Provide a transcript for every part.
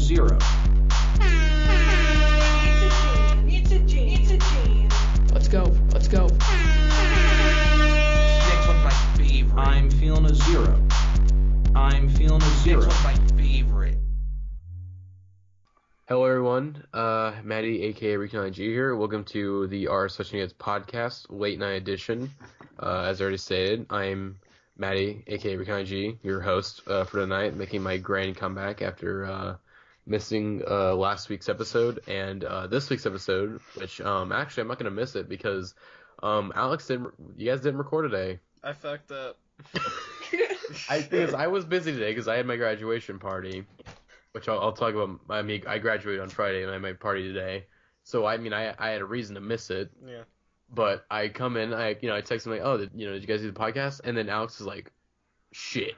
zero. It's a jam. Let's go. Next one's my favorite. I'm feeling a zero. Next one's my favorite. Hello everyone, Matty aka Recon IG here. Welcome to the R Switching Heads podcast, late night edition. As already stated, I'm Matty aka Recon IG, your host for tonight, making my grand comeback after missing last week's episode and this week's episode, which actually I'm not gonna miss it because you guys didn't record today. I fucked up. I was busy today because I had my graduation party. Which I'll talk about. I mean, I graduated on Friday and I had my party today, so I had a reason to miss it. Yeah. But I come in, I text him like, oh, did you guys do the podcast? And then Alex is like, shit.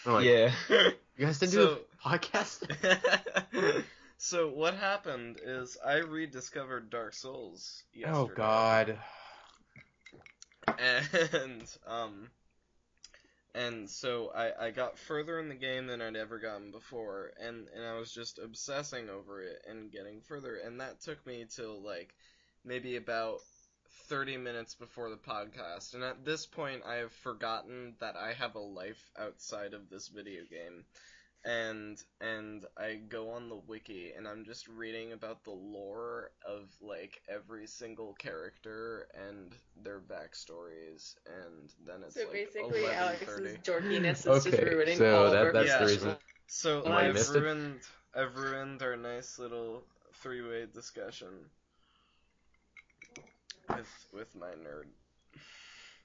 I'm like, Yeah. You guys didn't do the podcast? So what happened is I rediscovered Dark Souls yesterday. Oh God. And so I got further in the game than I'd ever gotten before, and I was just obsessing over it and getting further, and that took me till like maybe about 30 minutes before the podcast, and at this point I have forgotten that I have a life outside of this video game. And I go on the wiki and I'm just reading about the lore of like every single character and their backstories, and then it's so like basically 11:30. Alex's dorkiness is just ruining so all that's of our the Yeah. reason. So Oh, I I've missed it? ruined our nice little three-way discussion with my nerd.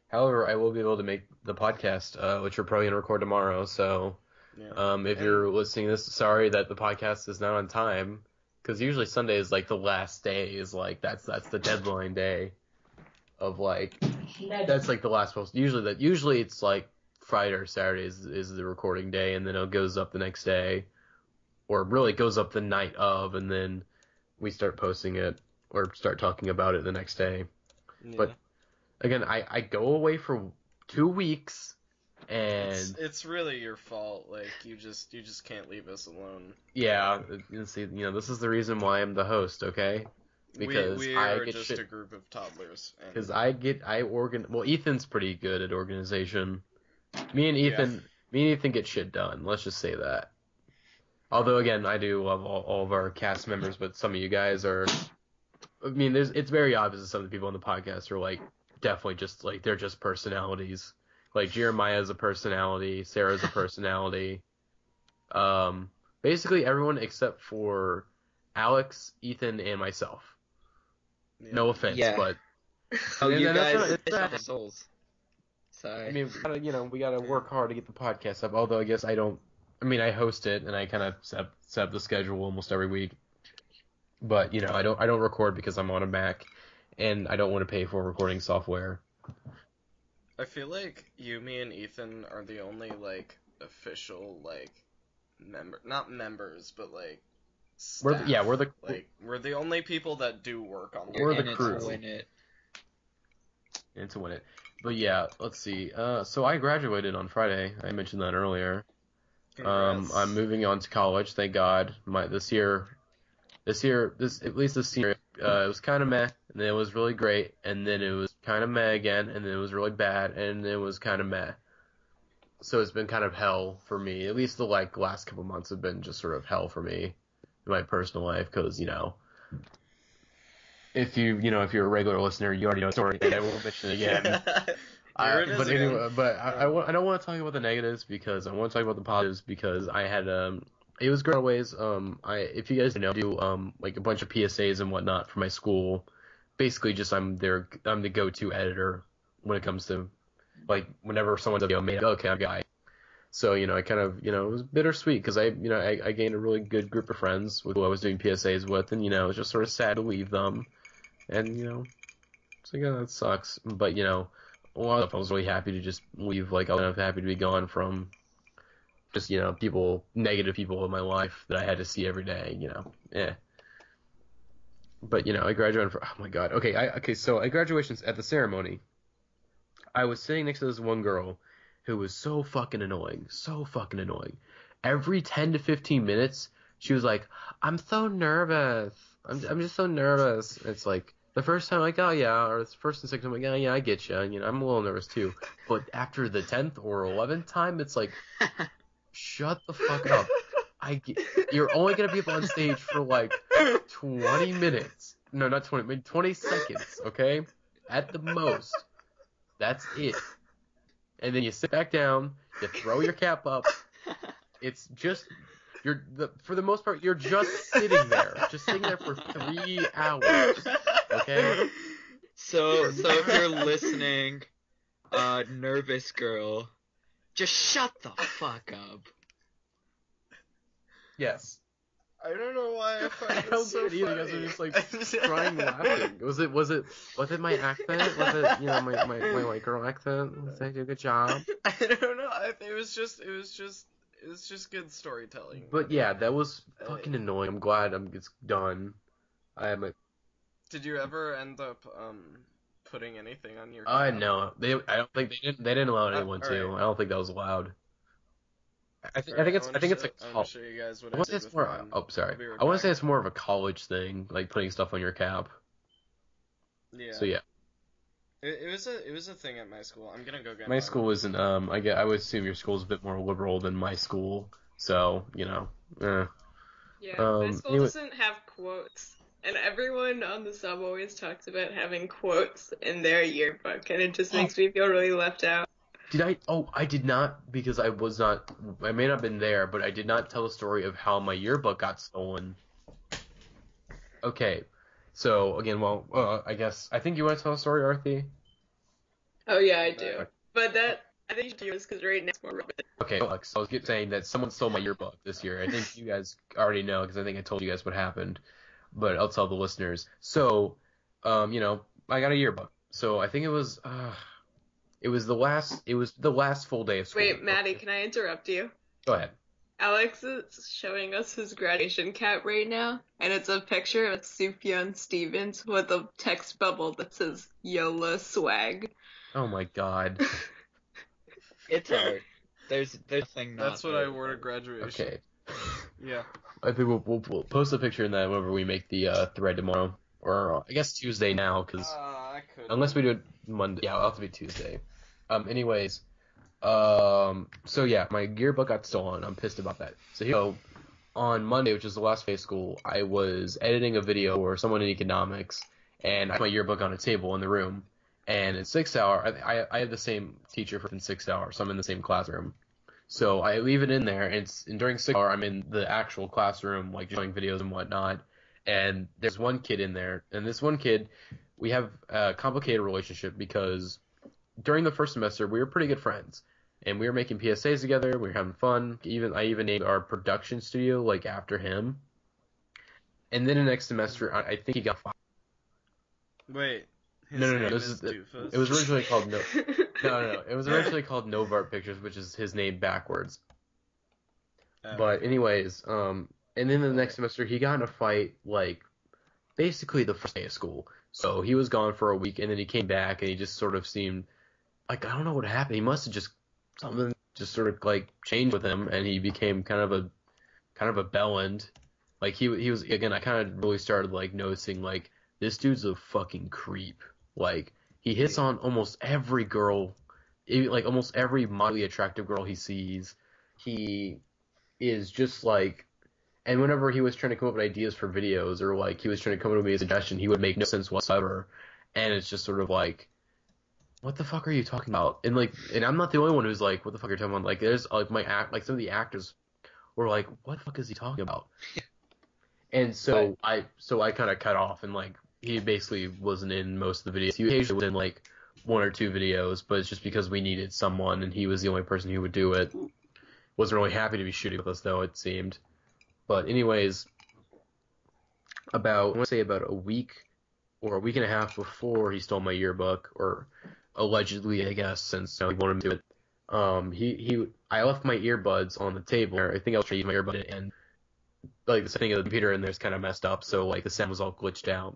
However, I will be able to make the podcast, which we're probably gonna record tomorrow. So, Yeah. if you're listening to this, sorry that the podcast is not on time, because usually Sunday is like the last day. Is like that's the deadline day of like that's like the last post. Usually it's like Friday or Saturday is the recording day, and then it goes up the next day, or really it goes up the night of, and then we start posting it or start talking about it the next day. Yeah. But again, I go away for 2 weeks, and it's really your fault. Like you just can't leave us alone. yeah, and see, this is the reason why I'm the host, okay? Because we I are get just shit. a group of toddlers. Because well, Ethan's pretty good at organization. Me and Ethan get shit done. Let's just say that. Although again, I do love all of our cast members, but some of you guys are. I mean, it's very obvious that some of the people on the podcast are like definitely just like they're just personalities. Like Jeremiah's a personality, Sarah's a personality. Basically everyone except for Alex, Ethan, and myself. Yeah. No offense, Yeah. but Oh, and you that's guys not- are the souls. Sorry. I mean, we gotta work hard to get the podcast up. Although I guess I host it and I kind of set up the schedule almost every week. But I don't record because I'm on a Mac, and I don't want to pay for recording software. I feel like you, me, and Ethan are the only like official like not members, but like staff. We're the only people that do work on We're You're the in crew. it to win it. And to win it. But yeah, let's see. So I graduated on Friday. I mentioned that earlier. Congrats. I'm moving on to college. Thank God. This year, it was kind of meh, and then it was really great, and then it was kind of meh again, and then it was really bad, and then it was kind of meh. So it's been kind of hell for me. At least the last couple months have been just sort of hell for me in my personal life, because if you're a regular listener, you already know the story, and I won't mention it again. Here it is again. Anyway, I don't want to talk about the negatives because I want to talk about the positives because I had it was great always. If you guys do like a bunch of PSAs and whatnot for my school. Basically, just I'm the go-to editor when it comes to like whenever someone's made okay, I'm a guy. So I kind of it was bittersweet because I gained a really good group of friends with who I was doing PSAs with, and it was just sort of sad to leave them, and so yeah, that sucks. But a lot of I was really happy to just leave. Like I was kind of happy to be gone from just negative people in my life that I had to see every day. Yeah. But I graduated oh my god. Okay, so at graduations at the ceremony, I was sitting next to this one girl who was so fucking annoying. Every 10 to 15 minutes, she was like, I'm so nervous. I'm just so nervous. It's like the first time, like, oh yeah, or the first and second time, like, yeah, yeah, I get you. You know, I'm a little nervous too. But after the 10th or 11th time, it's like, shut the fuck up. You're only gonna be up on stage for like 20 minutes. No, not 20, maybe 20 seconds, okay? At the most. That's it. And then you sit back down, you throw your cap up. It's just, for the most part, you're just sitting there for 3 hours, okay? So if you're listening, nervous girl, just shut the fuck up. Yes. I don't know why I find I this don't so get it either. funny. You guys are just like crying laughing. Was it my accent? Was it, you know, my white girl accent? Did I do a good job? I don't know. It was just good storytelling. But yeah, that was fucking annoying. I'm glad it's done. Did you ever end up putting anything on your? No. I don't think they didn't allow anyone to. Alright. I don't think that was allowed. I think it's I'm a gonna show you guys what I I want to say did it's with more. mine. Oh, sorry. I'll be right I want to say back. it's more of a college thing, like putting stuff on your cap. Yeah. So yeah, It was a thing at my school. I'm gonna go get my mine. school isn't. I would assume your school's a bit more liberal than my school. So you know. Yeah, my school anyway- doesn't have quotes. And everyone on the sub always talks about having quotes in their yearbook, and it just makes me feel really left out. Did I? Oh, I did not, because I was not. I may not have been there, but I did not tell the story of how my yearbook got stolen. Okay, so again, well, I think you want to tell the story, Arthi? Oh yeah, I do. But I think you should do this because right now it's more relevant. Okay, so I was saying that someone stole my yearbook this year. I think you guys already know, because I think I told you guys what happened, but I'll tell the listeners. So, you know, I got a yearbook. So I think it was the last full day of school. Wait, Matty, can I interrupt you? Go ahead. Alex is showing us his graduation cap right now, and it's a picture of Sufjan Stevens with a text bubble that says YOLO swag. Oh my god. It's hard. There's nothing not. That's what I wore to graduation. Okay. Yeah. I think we'll post a picture in that whenever we make the thread tomorrow, or I guess Tuesday now, because I could. unless we do it Monday, yeah, it'll have to be Tuesday. Anyways, so yeah, my yearbook got stolen. I'm pissed about that. So on Monday, which is the last day of school, I was editing a video for someone in economics, and I had my yearbook on a table in the room. And in 6th hour, I have the same teacher for 6th hour, so I'm in the same classroom. So I leave it in there, and during 6th hour, I'm in the actual classroom, like showing videos and whatnot. And there's one kid in there, and this one kid, we have a complicated relationship because during the first semester, we were pretty good friends. And we were making PSAs together, we were having fun. I even named our production studio, like, after him. And then the next semester, I think he got fired. Wait. No. name This is Doofus? it was originally called No. It was originally called Novart Pictures, which is his name backwards. But anyways, and then the next semester he got in a fight, like, basically the first day of school. So he was gone for a week, and then he came back, and he just sort of seemed like, I don't know what happened. He must have something just sort of like changed with him, and he became kind of a bellend. Like he was, again, I kind of really started like noticing, like, this dude's a fucking creep. Like, he hits on almost every girl, like almost every mildly attractive girl he sees. He is just like, and whenever he was trying to come up with ideas for videos, or like he was trying to come up with a suggestion, he would make no sense whatsoever. And it's just sort of like, what the fuck are you talking about? And like, and I'm not the only one who's like, what the fuck are you talking about? Like, there's like like some of the actors were like, what the fuck is he talking about? And so I kind of cut off, and like, he basically wasn't in most of the videos. He occasionally was in like 1 or 2 videos, but it's just because we needed someone, and he was the only person who would do it. Wasn't really happy to be shooting with us, though, it seemed. But anyways, I want to say about a week or a week and a half before he stole my yearbook, or allegedly, I guess, since he wanted to do it. I left my earbuds on the table. I think I was trying to use my earbud, and like the setting of the computer in there's kind of messed up, so like the sound was all glitched out.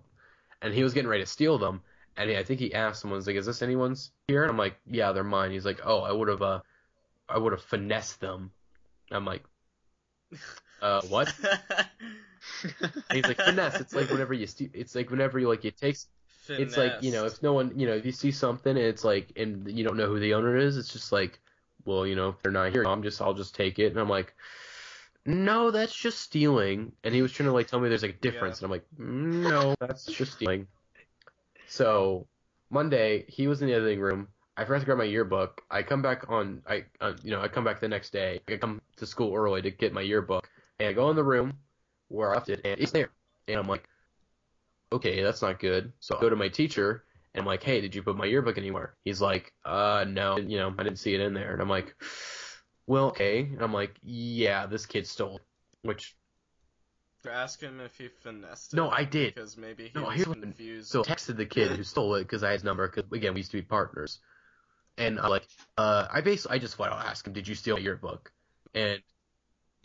And he was getting ready to steal them, and I think he asked someone, like, "Is this anyone's here?" And I'm like, "Yeah, they're mine." He's like, "Oh, I would have finessed them." I'm like, What? And he's like, finesse. It's like whenever you it's like whenever you like it takes. It's like, you know, if no one, you know, if you see something and it's like, and you don't know who the owner is, it's just like, well, you know, if they're not here, I'll just take it. And I'm like, no, that's just stealing. And he was trying to like tell me there's like a difference, and I'm like, no, that's just stealing. So Monday, he was in the editing room. I forgot to grab my yearbook. I come back I come back the next day. I come to school early to get my yearbook, and I go in the room where I left it, and it's there. And I'm like, okay, that's not good. So I go to my teacher, and I'm like, hey, did you put my yearbook anywhere? He's like, no, you know, I didn't see it in there. And I'm like, well, okay. And I'm like, yeah, this kid stole it. Which, Ask him if he finessed it. no, I did. Because maybe he No, was here's what, confused. so I texted the kid who stole it because I had his number, because, again, we used to be partners. And I'm like, I just flat out asked him, did you steal my yearbook? And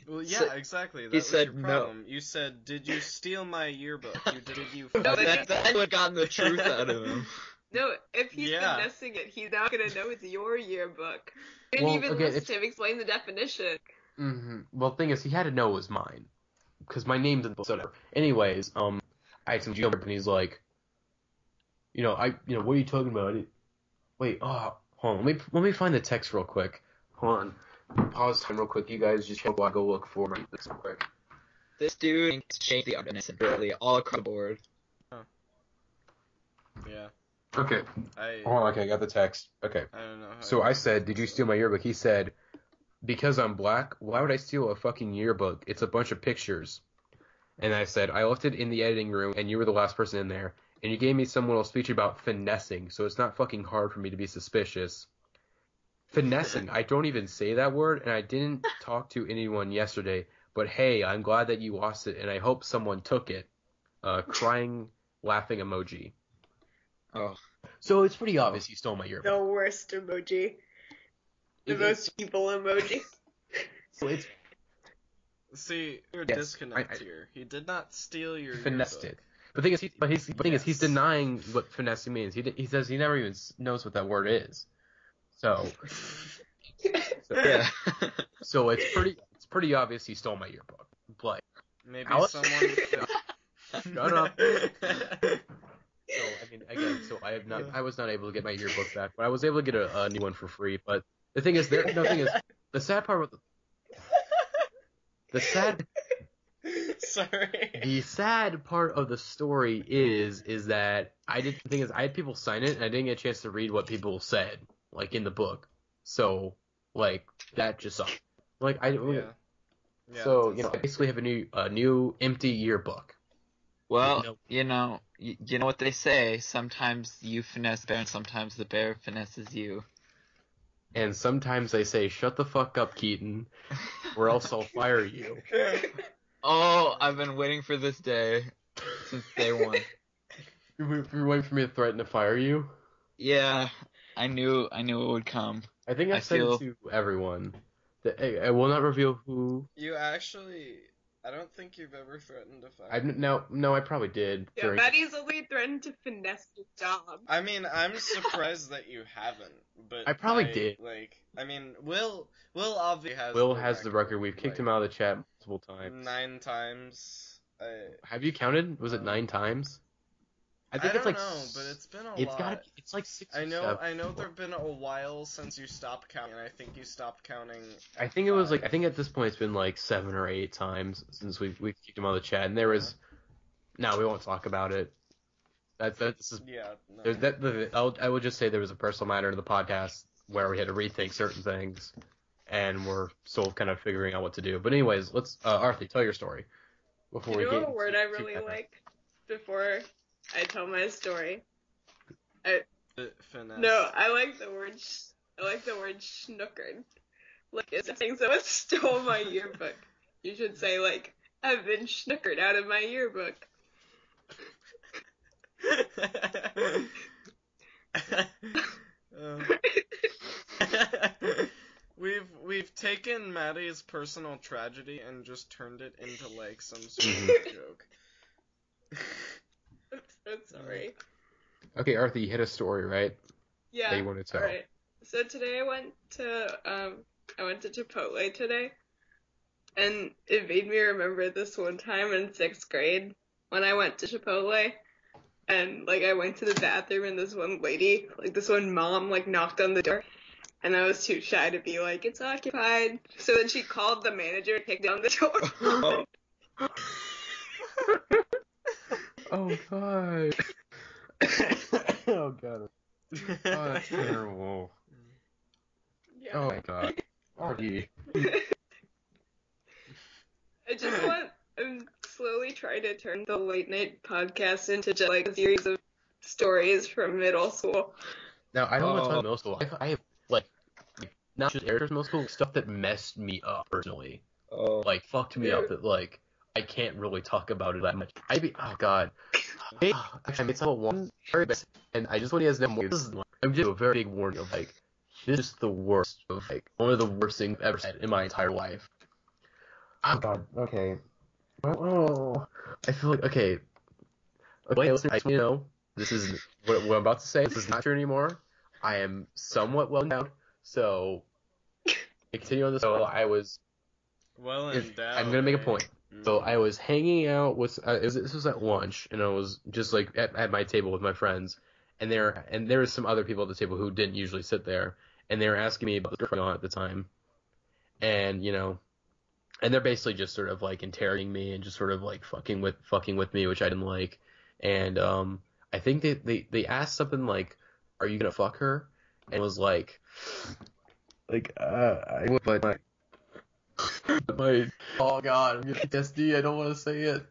Well, yeah, So- exactly. That he was said your no. problem. You said, "Did you steal my yearbook?" Did you? No, That would have gotten the truth out of him. No, if he's Yeah. finessing it, he's not gonna know it's your yearbook. You didn't Well, even again, listen to him explain the definition. well, the thing is, he had to know it was mine, because my name's in the book. So whatever. Anyways, I had some geometry, and he's like, what are you talking about? Wait, hold on, let me find the text real quick. Hold on, pause time real quick. You guys just hold while I go look for my text real quick. This dude changed the arguments entirely all across the board. Yeah. Okay, okay, I got the text. Okay. I don't know. So I said, did you steal my yearbook? He said, because I'm black, why would I steal a fucking yearbook? It's a bunch of pictures. And I said, I left it in the editing room, and you were the last person in there, and you gave me some little speech about finessing, so it's not fucking hard for me to be suspicious. Finessing, I don't even say that word, and I didn't talk to anyone yesterday, but hey, I'm glad that you lost it, and I hope someone took it. Crying, laughing emoji. Oh. So it's pretty obvious you stole my yearbook. The worst emoji. The It- most evil emoji. So it's See, you're Yes, disconnect I- here. He did not steal your finessed yearbook. it. But the thing is, he's Yes. denying what finessing means. He says he never even knows what that word is. So Yeah. so it's pretty obvious he stole my yearbook. But Maybe Alex? someone. Shut up. So I mean, again, so I was not able to get my yearbook back, but I was able to get a new one for free. But the thing is, the sad part with the sad part of the story is that the thing is, I had people sign it, and I didn't get a chance to read what people said, like, in the book. So, like, that just sucked. Like, Yeah. so, it does I basically have a new empty yearbook. Well, No. you know what they say. Sometimes you finesse the bear, and sometimes the bear finesses you. And sometimes they say, shut the fuck up, Keaton, or else I'll fire you. Oh, I've been waiting for this day since day one. You're waiting for me to threaten to fire you? Yeah, I knew it would come. I think I I've said feel- it to everyone. I will not reveal who. You actually, I don't think you've ever threatened to fire. No, I probably did. Yeah, during- Matty's only threatened to finesse your job. I mean, I'm surprised that you haven't. But I probably did. Like, I mean, Will obviously has. Will has the record. We've kicked him out of the chat multiple times. 9 times. Have you counted? Was it 9 times? I think it's don't like. know, but it's been a It's lot. gotta. It's like 6. I or know 7. there've been a while since you stopped counting, and I think you stopped counting. I think it was like. I think at this point it's been like 7 or 8 times since we've kicked him out of the chat, and there was. No, we won't talk about it. This is. Yeah. No. There's I would just say there was a personal matter in the podcast where we had to rethink certain things, and we're still kind of figuring out what to do. But anyways, let's Arthi, tell your story before we You know get a word I really like before I tell my story? Finesse. No, I like the word schnookered. Like, if saying someone stole my yearbook, you should say, like, I've been schnookered out of my yearbook. We've taken Matty's personal tragedy and just turned it into like some sort Mm-hmm. of joke. I'm so sorry. Okay, Arthi, you had a story, right? Yeah. That you want to tell. Alright. So today I went to Chipotle today. And it made me remember this one time in 6th grade when I went to Chipotle. And, like, I went to the bathroom and this one lady, like, this one mom, like, knocked on the door. And I was too shy to be like, it's occupied. So then she called the manager and kicked down the door. Oh, God. Oh, God. Oh, that's terrible. Yeah. Oh, my God. Arthi. I'm slowly trying to turn the late night podcast into just like a series of stories from middle school. Now, I don't want to talk about middle school. I have, like, not just characters in middle school, stuff that messed me up personally. Oh. Like, fucked me up that, like, I can't really talk about it that much. Oh, God. Actually, I made someone one very best, and I just want you guys to know more. I'm just a very big warning of, like, this is the worst of, like, one of the worst things I've ever said in my entire life. Oh, God. Okay. Oh, I feel like, okay, listener, I just want you to know, this is, what I'm about to say, this is not true anymore. I am somewhat well endowed, so, to continue on this, so I was, Well endowed. I'm gonna make a point. So I was hanging out with, this was at lunch, and I was just, like, at my table with my friends, and there was some other people at the table who didn't usually sit there, and they were asking me about what's going on at the time, and, you know, and they're basically just sort of like interrogating me and just sort of like fucking with me, which I didn't like. And I think they asked something like, "Are you gonna fuck her?" And it was like I would, but my oh god, I'm getting PTSD. I don't want to say it.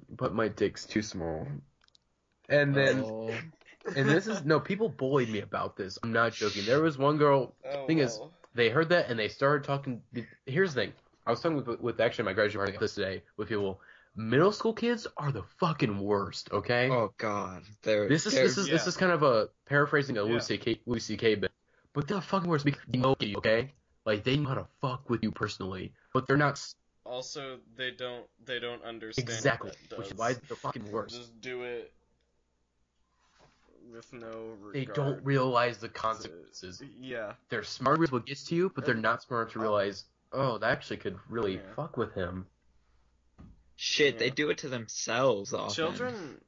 But my dick's too small. And then. And this is, no, people bullied me about this. I'm not joking. There was one girl, is, they heard that and they started talking, here's the thing. I was talking with actually my graduation party this today with people. Middle school kids are the fucking worst, okay? Oh, God. This is kind of a paraphrasing of Louis C.K. bit, but they're the fucking worst because they know you, okay? Like, they know how to fuck with you personally, but they're not. Also, they don't understand. Exactly, which is why they're the fucking worst. Just do it. With no regard. They don't realize the consequences. Yeah. They're smart with what gets to you, but they're not smart to realize, oh, that actually could really fuck with him. Shit, they do it to themselves often. Children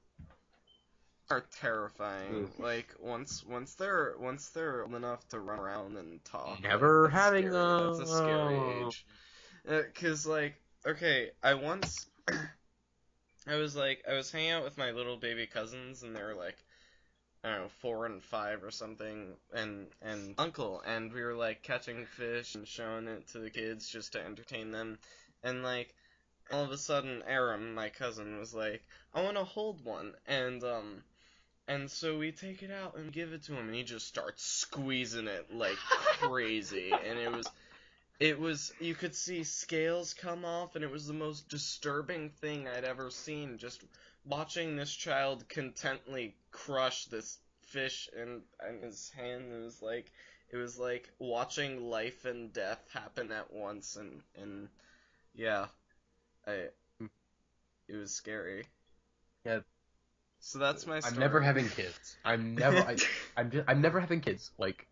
are terrifying. Like once they're old enough to run around and talk. Never having them. That's a scary age. 'Cause like, okay, I was hanging out with my little baby cousins, and they were like, I don't know, 4 and 5 or something, and uncle, and we were like catching fish and showing it to the kids just to entertain them, and like all of a sudden Aram, my cousin, was like, I want to hold one, and so we take it out and give it to him, and he just starts squeezing it like crazy, and it was you could see scales come off, and it was the most disturbing thing I'd ever seen, just watching this child contently crush this fish in his hand. It was like watching life and death happen at once, and yeah, it was scary. Yeah. So that's my story. I'm never having kids. I'm never having kids. Like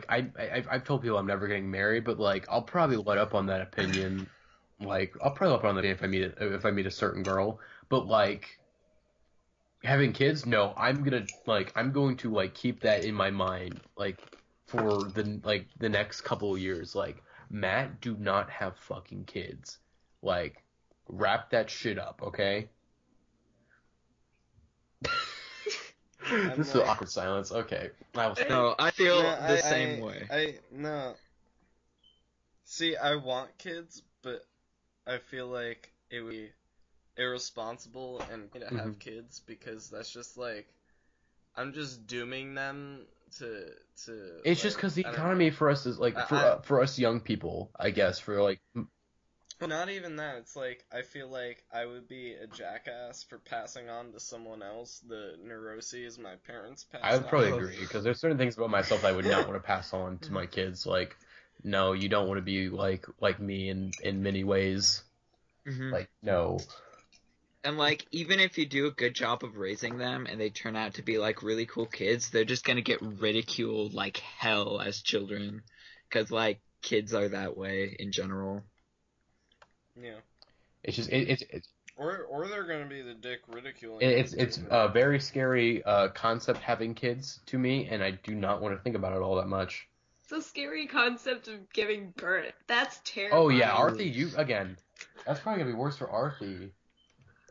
I've told people I'm never getting married, but like I'll probably let up on that opinion. Like I'll probably let up on that if I meet a certain girl, but like. Having kids? No, I'm going to like keep that in my mind, like for the next couple of years. Like, Matt, do not have fucking kids. Like, wrap that shit up, okay? This is an awkward silence. Okay, No, I feel the same way. No. See, I want kids, but I feel like it would be irresponsible and to have kids, because that's just like I'm just dooming them to it's like, just because the economy for us is like for us young people, I guess, for like not even that. It's like I feel like I would be a jackass for passing on to someone else the neuroses my parents passed on. I would probably agree, because there's certain things about myself I would not want to pass on to my kids. Like, no, you don't want to be like me in many ways. Like, no. And, like, even if you do a good job of raising them and they turn out to be, like, really cool kids, they're just gonna get ridiculed like hell as children. because like kids are that way in general. Yeah. It's just Or they're gonna be the dick ridiculing. it's a very scary concept having kids to me, and I do not want to think about it all that much. It's a scary concept of giving birth. That's terrifying. Oh yeah, Arthi, you again. That's probably gonna be worse for Arthi.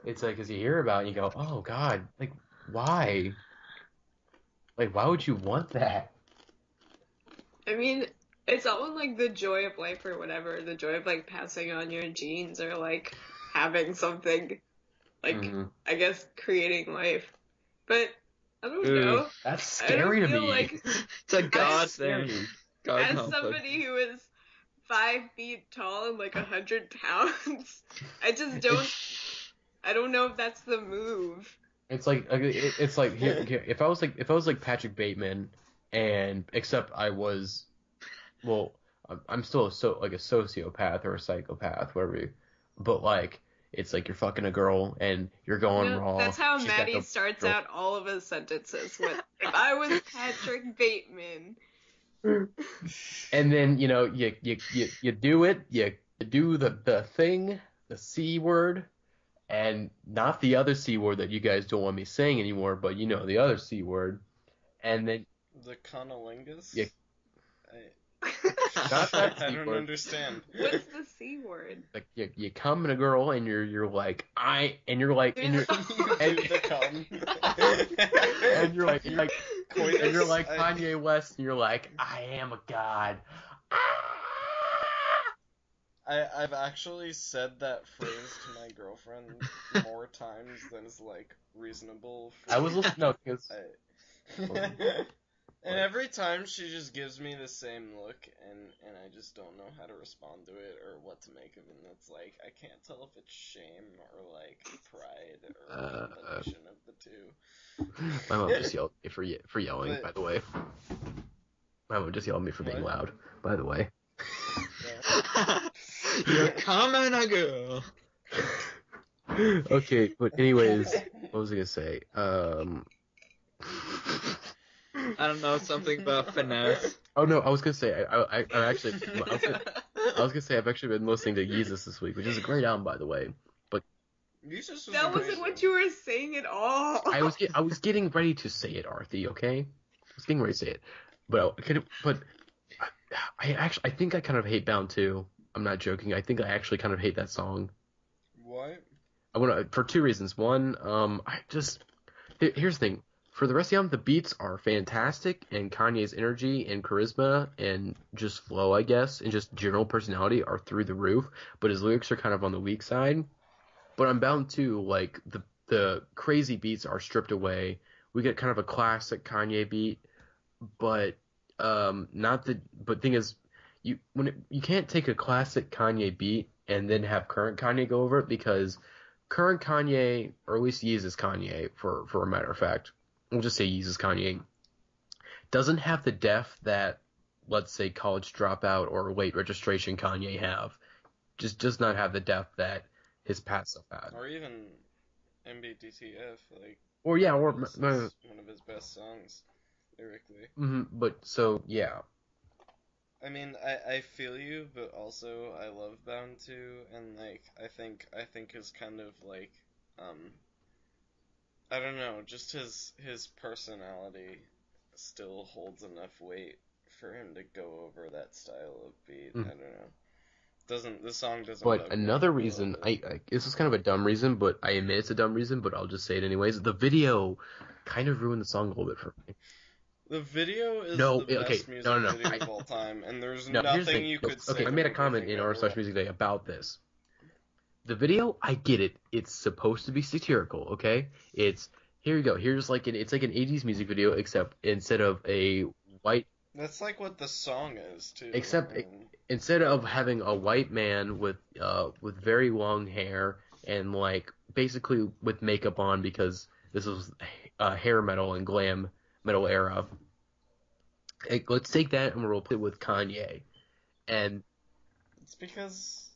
It's like, as you hear about it, you go, oh god, like why? Like why would you want that? I mean, it's almost like the joy of life or whatever. The joy of like passing on your genes or like having something, like I guess creating life. But I don't know. That's scary I to don't me. feel like It's a God That's scary. thing. God as help us. somebody who is 5 feet tall and like 100 pounds, I just don't. I don't know if that's the move. It's like here, if I was like Patrick Bateman, and except I was, well, I'm still like a sociopath or a psychopath, whatever. But like it's like you're fucking a girl and you're going raw. That's how She's got Matty no starts girl. out all of his sentences with, if I was Patrick Bateman. And then you do it, you do the thing, the C word, and not the other C word that you guys don't want me saying anymore, but the other C word, and then The conolingus? Yeah. I, Not that I C don't word. What's the C word? Like you come in a girl and you're like and you're like and you're and, The cum. and you're like Coitus? and you're like Kanye West and you're like, I am a god. I've actually said that phrase to my girlfriend more times than is like reasonable. I was listening. No, because And every time she just gives me the same look, and I just don't know how to respond to it or what to make of it. And it's like I can't tell if it's shame or like pride or a combination of the two. my mom just yelled at me for yelling. But- By the way, my mom just yelled at me for being What? loud. By the way. You're coming a girl. Okay, but anyways, what was I gonna say? I don't know, something about finesse. Oh no, I was gonna say I actually I was gonna say I've actually been listening to Yeezus this week, which is a great album, by the way. Jesus was That wasn't amazing. what you were saying at all. I was getting ready to say it, Arthi. Okay, I was getting ready to say it, but I think I kind of hate Bound 2. I'm not joking. I think I actually kind of hate that song. What? I want to for two reasons. One, here's the thing. For the rest of the album, the beats are fantastic, and Kanye's energy and charisma and just flow, I guess, and just general personality are through the roof. But his lyrics are kind of on the weak side. But on Bound 2, like the crazy beats are stripped away. We get kind of a classic Kanye beat, but thing is, you can't take a classic Kanye beat and then have current Kanye go over it, because current Kanye, or at least Yeezus Kanye, for a matter of fact, we'll just say Yeezus Kanye, doesn't have the depth that, let's say, College Dropout or Late Registration Kanye have. Just does not have the depth that his past stuff had. Or even MBTTF, like. Or yeah, or this is one of his best songs, lyrically. but so yeah. I mean, I feel you, but also I love Bound 2, and like I think is kind of like I don't know, just his personality still holds enough weight for him to go over that style of beat. I don't know. The song doesn't. But another reason, this is kind of a dumb reason, but I admit it's a dumb reason, but I'll just say it anyways. The video kind of ruined the song a little bit for me. The video is No, the okay, best music no. video of all time, and there's No, here's the nothing thing. you could say. Okay, I made a about comment anything in our ever. social music day about this. The video, I get it. It's supposed to be satirical, okay? It's here you go. Here's like it's like an 80s music video, except instead of a white, That's like what the song is too. except I mean, instead of having a white man with very long hair and like basically with makeup on, because this was hair metal and glam metal era. Let's take that and we'll put it with Kanye. And it's because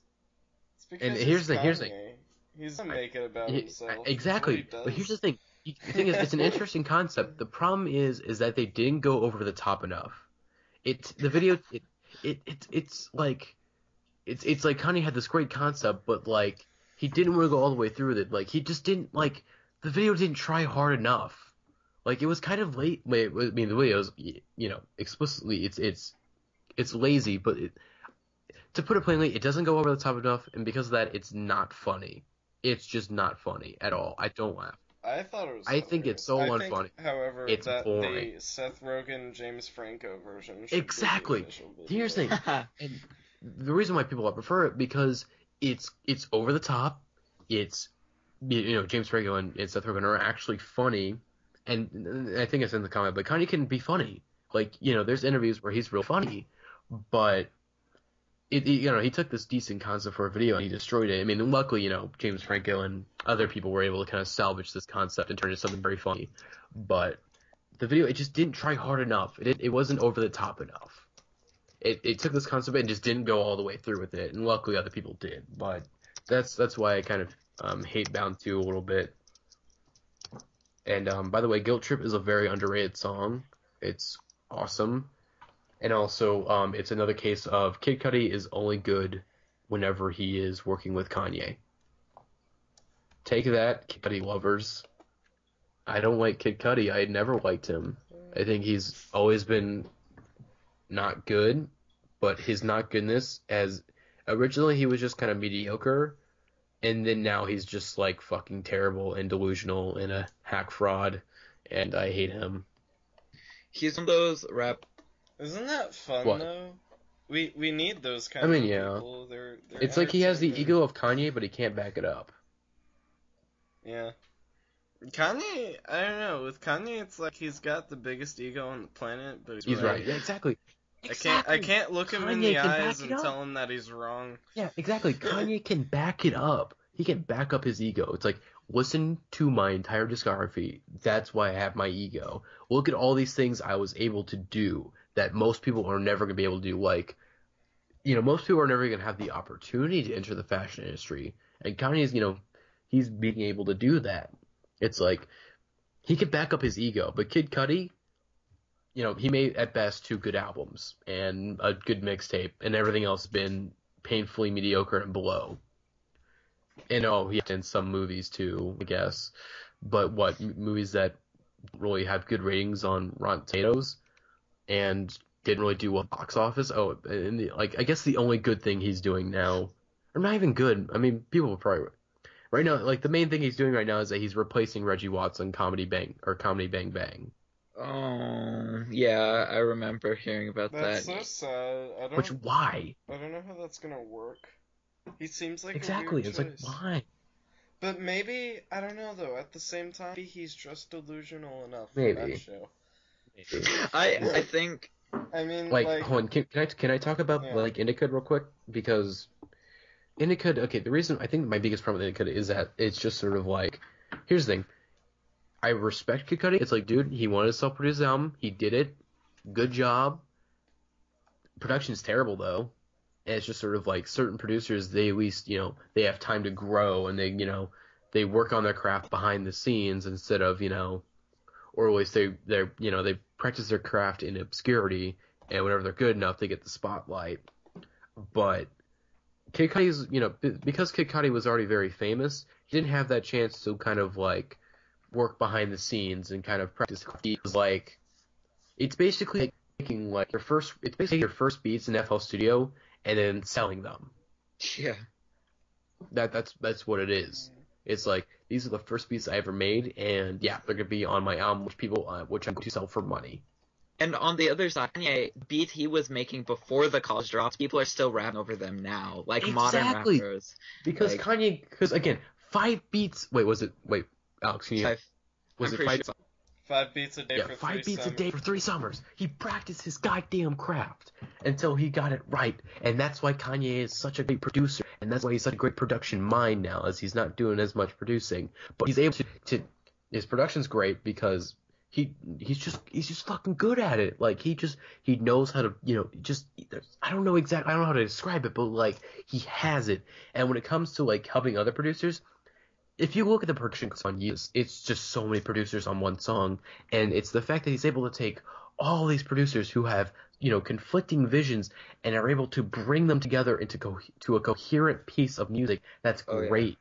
here's the Kanye. He's gonna make it about himself. That's exactly. what he But here's the does. thing. The thing is, it's an interesting concept. The problem is that they didn't go over the top enough. The video it's like Kanye had this great concept, but like he didn't really go all the way through with it. Like he just didn't like the video didn't try hard enough. Like it was kind of late. I mean, the video is, explicitly it's lazy, but to put it plainly, it doesn't go over the top enough, and because of that, it's not funny. It's just not funny at all. I don't laugh. I thought it was. I think it's so hilarious. unfunny. However, It's that boring. the Seth Rogen James Franco version. Should Exactly. Be the official video. Here's the thing, and the reason why people prefer it because it's over the top. It's James Franco and Seth Rogen are actually funny, and I think it's in the comment, but Kanye can be funny. Like there's interviews where he's real funny, but he took this decent concept for a video and he destroyed it. I mean, luckily, James Franco and other people were able to kind of salvage this concept and turn it into something very funny. But the video, it just didn't try hard enough. It wasn't over the top enough. It took this concept and just didn't go all the way through with it. And luckily, other people did. But that's why I kind of hate Bound 2 a little bit. And by the way, Guilt Trip is a very underrated song. It's awesome. And also, it's another case of Kid Cudi is only good whenever he is working with Kanye. Take that, Kid Cudi lovers. I don't like Kid Cudi. I never liked him. I think he's always been not good, but his not goodness, as originally he was just kind of mediocre, and then now he's just like fucking terrible and delusional and a hack fraud, and I hate him. He's one of those rap. Isn't that fun What? though? We need those kind I mean, of yeah. people. They're It's like he has the entertaining. ego of Kanye, but he can't back it up. Yeah. Kanye, I don't know. With Kanye, it's like he's got the biggest ego on the planet, but he's He's right. Yeah, exactly. I can't look him in Kanye the can back eyes it and up. tell him that he's wrong. Yeah, exactly. Kanye can back it up. He can back up his ego. It's like, listen to my entire discography. That's why I have my ego. Look at all these things I was able to do that most people are never going to be able to do. Like, most people are never going to have the opportunity to enter the fashion industry. And Kanye's, he's being able to do that. It's like, he can back up his ego. But Kid Cudi, he made at best 2 good albums and a good mixtape, and everything else has been painfully mediocre and below. And he acted in some movies too, I guess. But movies that really have good ratings on Rotten Tomatoes and didn't really do well box office. Oh, and I guess the only good thing he's doing now, or not even good. I mean, people will probably right now. Like the main thing he's doing right now is that he's replacing Reggie Watts on Comedy Bang Bang. Oh, yeah, I remember hearing about That's that. so sad. Why? I don't know how that's gonna work. He seems like Exactly. a weird It's like, choice. why? But maybe, I don't know though, at the same time, maybe he's just delusional enough for Maybe. that show. I think I mean, Hold on, can I talk about Yeah. Indicud real quick? Because Indicud, okay, the reason I think my biggest problem with Indicud is that it's just sort of like, here's the thing, I respect Kid Cudi. It's like, dude, he wanted to self-produce the album, he did it, good job. Production's terrible though, and it's just sort of like certain producers, they at least they have time to grow and they work on their craft behind the scenes instead of or at least they practice their craft in obscurity, and whenever they're good enough, they get the spotlight. But Kid Cudi's, because Kid Cudi was already very famous, he didn't have that chance to kind of like work behind the scenes and kind of practice. He was like, it's basically making like your first beats in FL Studio and then selling them. yeah. That's what it is. It's like, these are the first beats I ever made, and yeah, they're gonna be on my album, which I'm going to sell for money. And on the other side, Kanye, beats he was making before the college drops, people are still rapping over them now, like modern Exactly. rappers. Because Like- Kanye, because again, 5 beats. Wait, Alex, can you? Was I'm it pretty 5? sure- 5 beats a day Yeah, for 5 3 beats summers. a day for 3 summers. He practiced his goddamn craft until he got it right, and that's why Kanye is such a great producer, and that's why he's such a great production mind now, as he's not doing as much producing, but he's able to his production's great because he's just fucking good at it. Like he knows how to I don't know how to describe it, but like he has it. And when it comes to like helping other producers, if you look at the production on Years, it's just so many producers on one song, and it's the fact that he's able to take all these producers who have, conflicting visions and are able to bring them together into to a coherent piece of music that's Oh, yeah. great.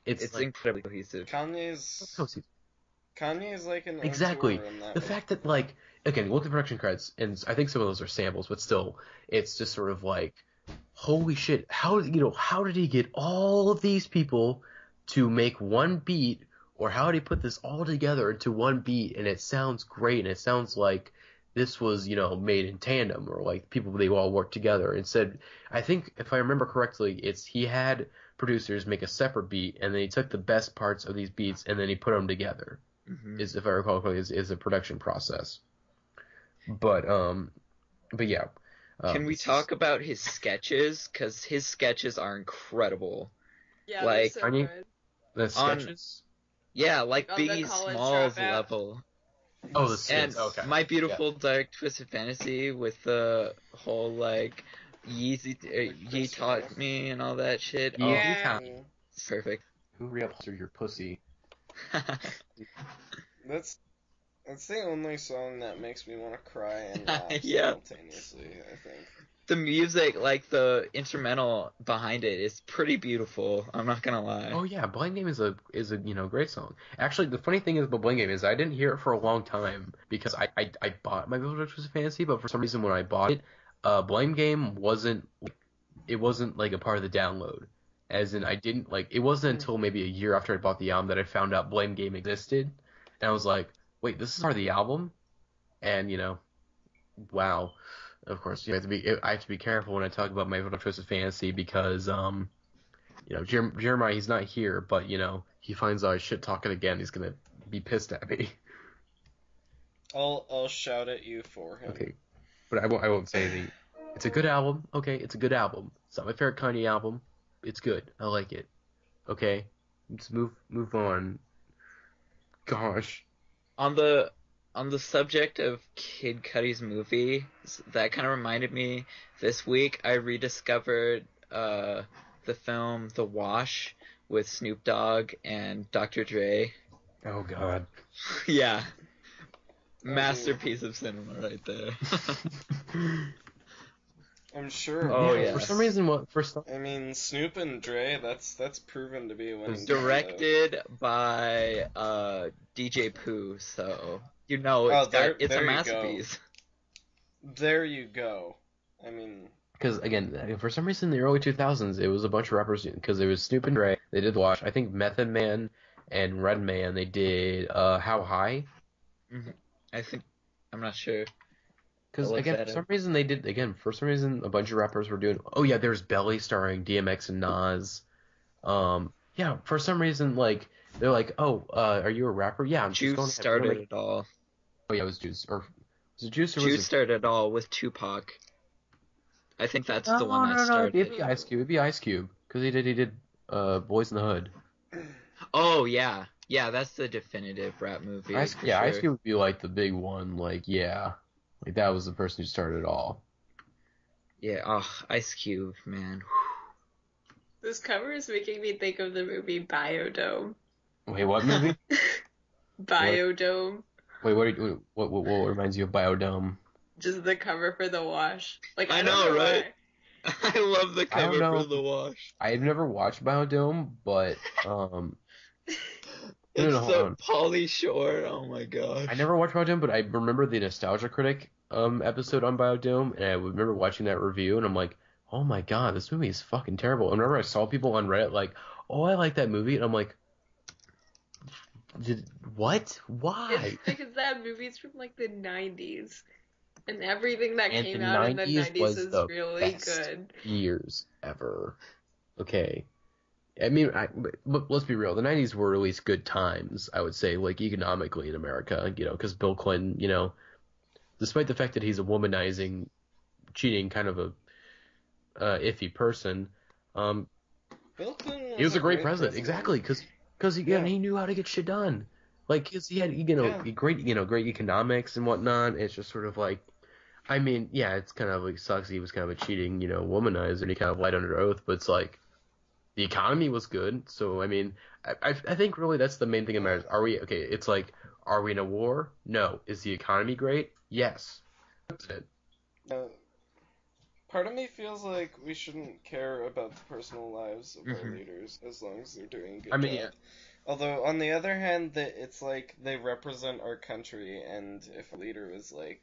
It's like, incredibly cohesive. Kanye's like an exactly. auteur in that The way. fact that, like, again, look at the production credits, and I think some of those are samples, but still, it's just sort of like, holy shit, how did he get all of these people to make one beat, or how did he put this all together into one beat, and it sounds great, and it sounds like this was, made in tandem, or like they all worked together. Instead, I think, if I remember correctly, he had producers make a separate beat, and then he took the best parts of these beats, and then he put them together. Mm-hmm. If I recall correctly, is a production process. But yeah. Can we talk about his sketches? Because his sketches are incredible. Yeah, Like, they're so Kanye? good. The sketches? Yeah, like On the Biggie College Smalls Dropout. level. Oh, the And skits. Okay. My Beautiful Dark Twisted Fantasy with the whole, like, Ye taught me and all that shit. Yeah. Oh, Yeah. it's perfect. Who reupholstered your pussy? That's the only song that makes me want to cry and laugh Yeah. simultaneously, I think. The music, like the instrumental behind it, is pretty beautiful. I'm not gonna lie. Oh yeah, Blame Game is a great song. Actually, the funny thing is about Blame Game is I didn't hear it for a long time because I bought my Village was Fantasy, but for some reason when I bought it, Blame Game wasn't like a part of the download. As in, I didn't like it wasn't until maybe a year after I bought the album that I found out Blame Game existed, and I was like, wait, this is part of the album, and wow. Of course, I have to be careful when I talk about my Little Twisted Fantasy because, Jeremiah, he's not here, but, he finds out I shit talking again, he's gonna be pissed at me. I'll shout at you for him. Okay, but I won't say it's a good album. Okay, it's a good album. It's not my favorite Kanye album. It's good. I like it. Okay, let's move on. Gosh. On the subject of Kid Cudi's movie, that kind of reminded me, this week I rediscovered the film The Wash with Snoop Dogg and Dr. Dre. Oh god. Yeah. Masterpiece of cinema right there. I'm sure. Oh, yeah. yes. For some reason, I mean, Snoop and Dre, that's proven to be a winning Directed by DJ Pooh, so it's a masterpiece. There you go. I mean, because again, for some reason in the early 2000s, it was a bunch of rappers because it was Snoop and Dre. They did The Wash. I think Method Man and Redman. They did How High. Mm-hmm. I'm not sure. Because again, for some reason a bunch of rappers were doing. Oh yeah, there's Belly starring DMX and Nas. Yeah, for some reason they're like, oh, are you a rapper? Yeah, I'm just going Juice started it all. Oh yeah, it was Juice. Or was it Juice? Or Juice was it... started it all with Tupac. I think that's the one that started. It'd be Ice Cube. It'd be Ice Cube because he did Boys in the Hood. Oh yeah, that's the definitive rap movie. Ice Cube would be like the big one. Like that was the person who started it all. Yeah, Ice Cube, man. This cover is making me think of the movie Biodome. Wait, what movie? Biodome. Wait, what reminds you of Biodome? Just the cover for The Wash. Like I don't know, right? why. I love the cover for The Wash. I've never watched Biodome, but It's so Pauly Shore. Oh my gosh. I never watched Biodome, but I remember the Nostalgia Critic episode on Biodome, and I remember watching that review, and I'm like, oh my god, this movie is fucking terrible. And whenever I saw people on Reddit like, oh, I like that movie, and I'm like, what? Why? It's because that movie's from like the 90s. And everything that And came the out in the 90s 90s was is the really best good. years ever. Okay. I mean, but let's be real. The 90s were at least good times, I would say, like economically in America, because Bill Clinton, despite the fact that he's a womanizing, cheating kind of a iffy person, Bill Clinton he was a great president. Exactly, because he knew how to get shit done. Like, 'cause he had, great economics and whatnot. It's just sort of like, I mean, yeah, it's kind of like sucks. He was kind of a cheating, womanizer, and he kind of lied under oath. But it's like, the economy was good. So I mean, I think really that's the main thing that matters. Are we okay? It's like, are we in a war? No. Is the economy great? Yes. That's it. Part of me feels like we shouldn't care about the personal lives of our leaders as long as they're doing a good I mean, job. yeah. Although, on the other hand, it's like they represent our country, and if a leader is like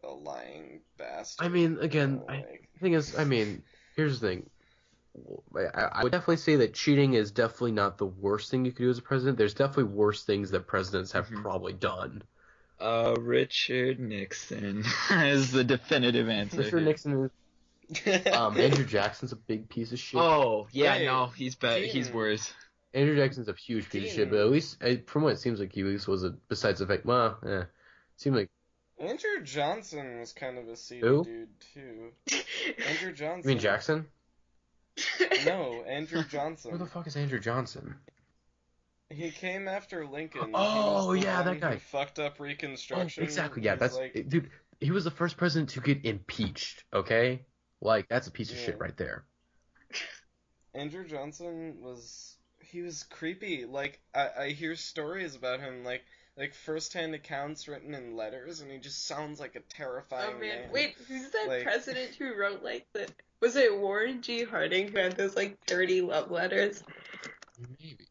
a lying bastard. I mean, again, the thing is, here's the thing. I would definitely say that cheating is definitely not the worst thing you could do as a president. There's definitely worse things that presidents have probably done. Richard Nixon is the definitive answer. Richard Nixon is. Andrew Jackson's a big piece of shit. Oh, yeah, Wait, no, he's bad. He's Keaton. worse. Andrew Jackson's a huge piece of shit, but at least, from what it seems like, he at least was besides the fact, it seemed like. Andrew Johnson was kind of a seedy Who? dude, too. Andrew Johnson. You mean Jackson? No, Andrew Johnson. Who the fuck is Andrew Johnson? He came after Lincoln. Oh, He was the yeah, that one guy. Who fucked up Reconstruction. Oh, exactly, yeah, He's that's... like, Dude, he was the first president to get impeached, okay? Like, that's a piece of shit right there. Andrew Johnson was creepy. Like, I hear stories about him, like first-hand accounts written in letters, and he just sounds like a terrifying Oh man, man. wait, who's that Like- president who wrote like the? Was it Warren G. Harding who had those like dirty love letters? Maybe.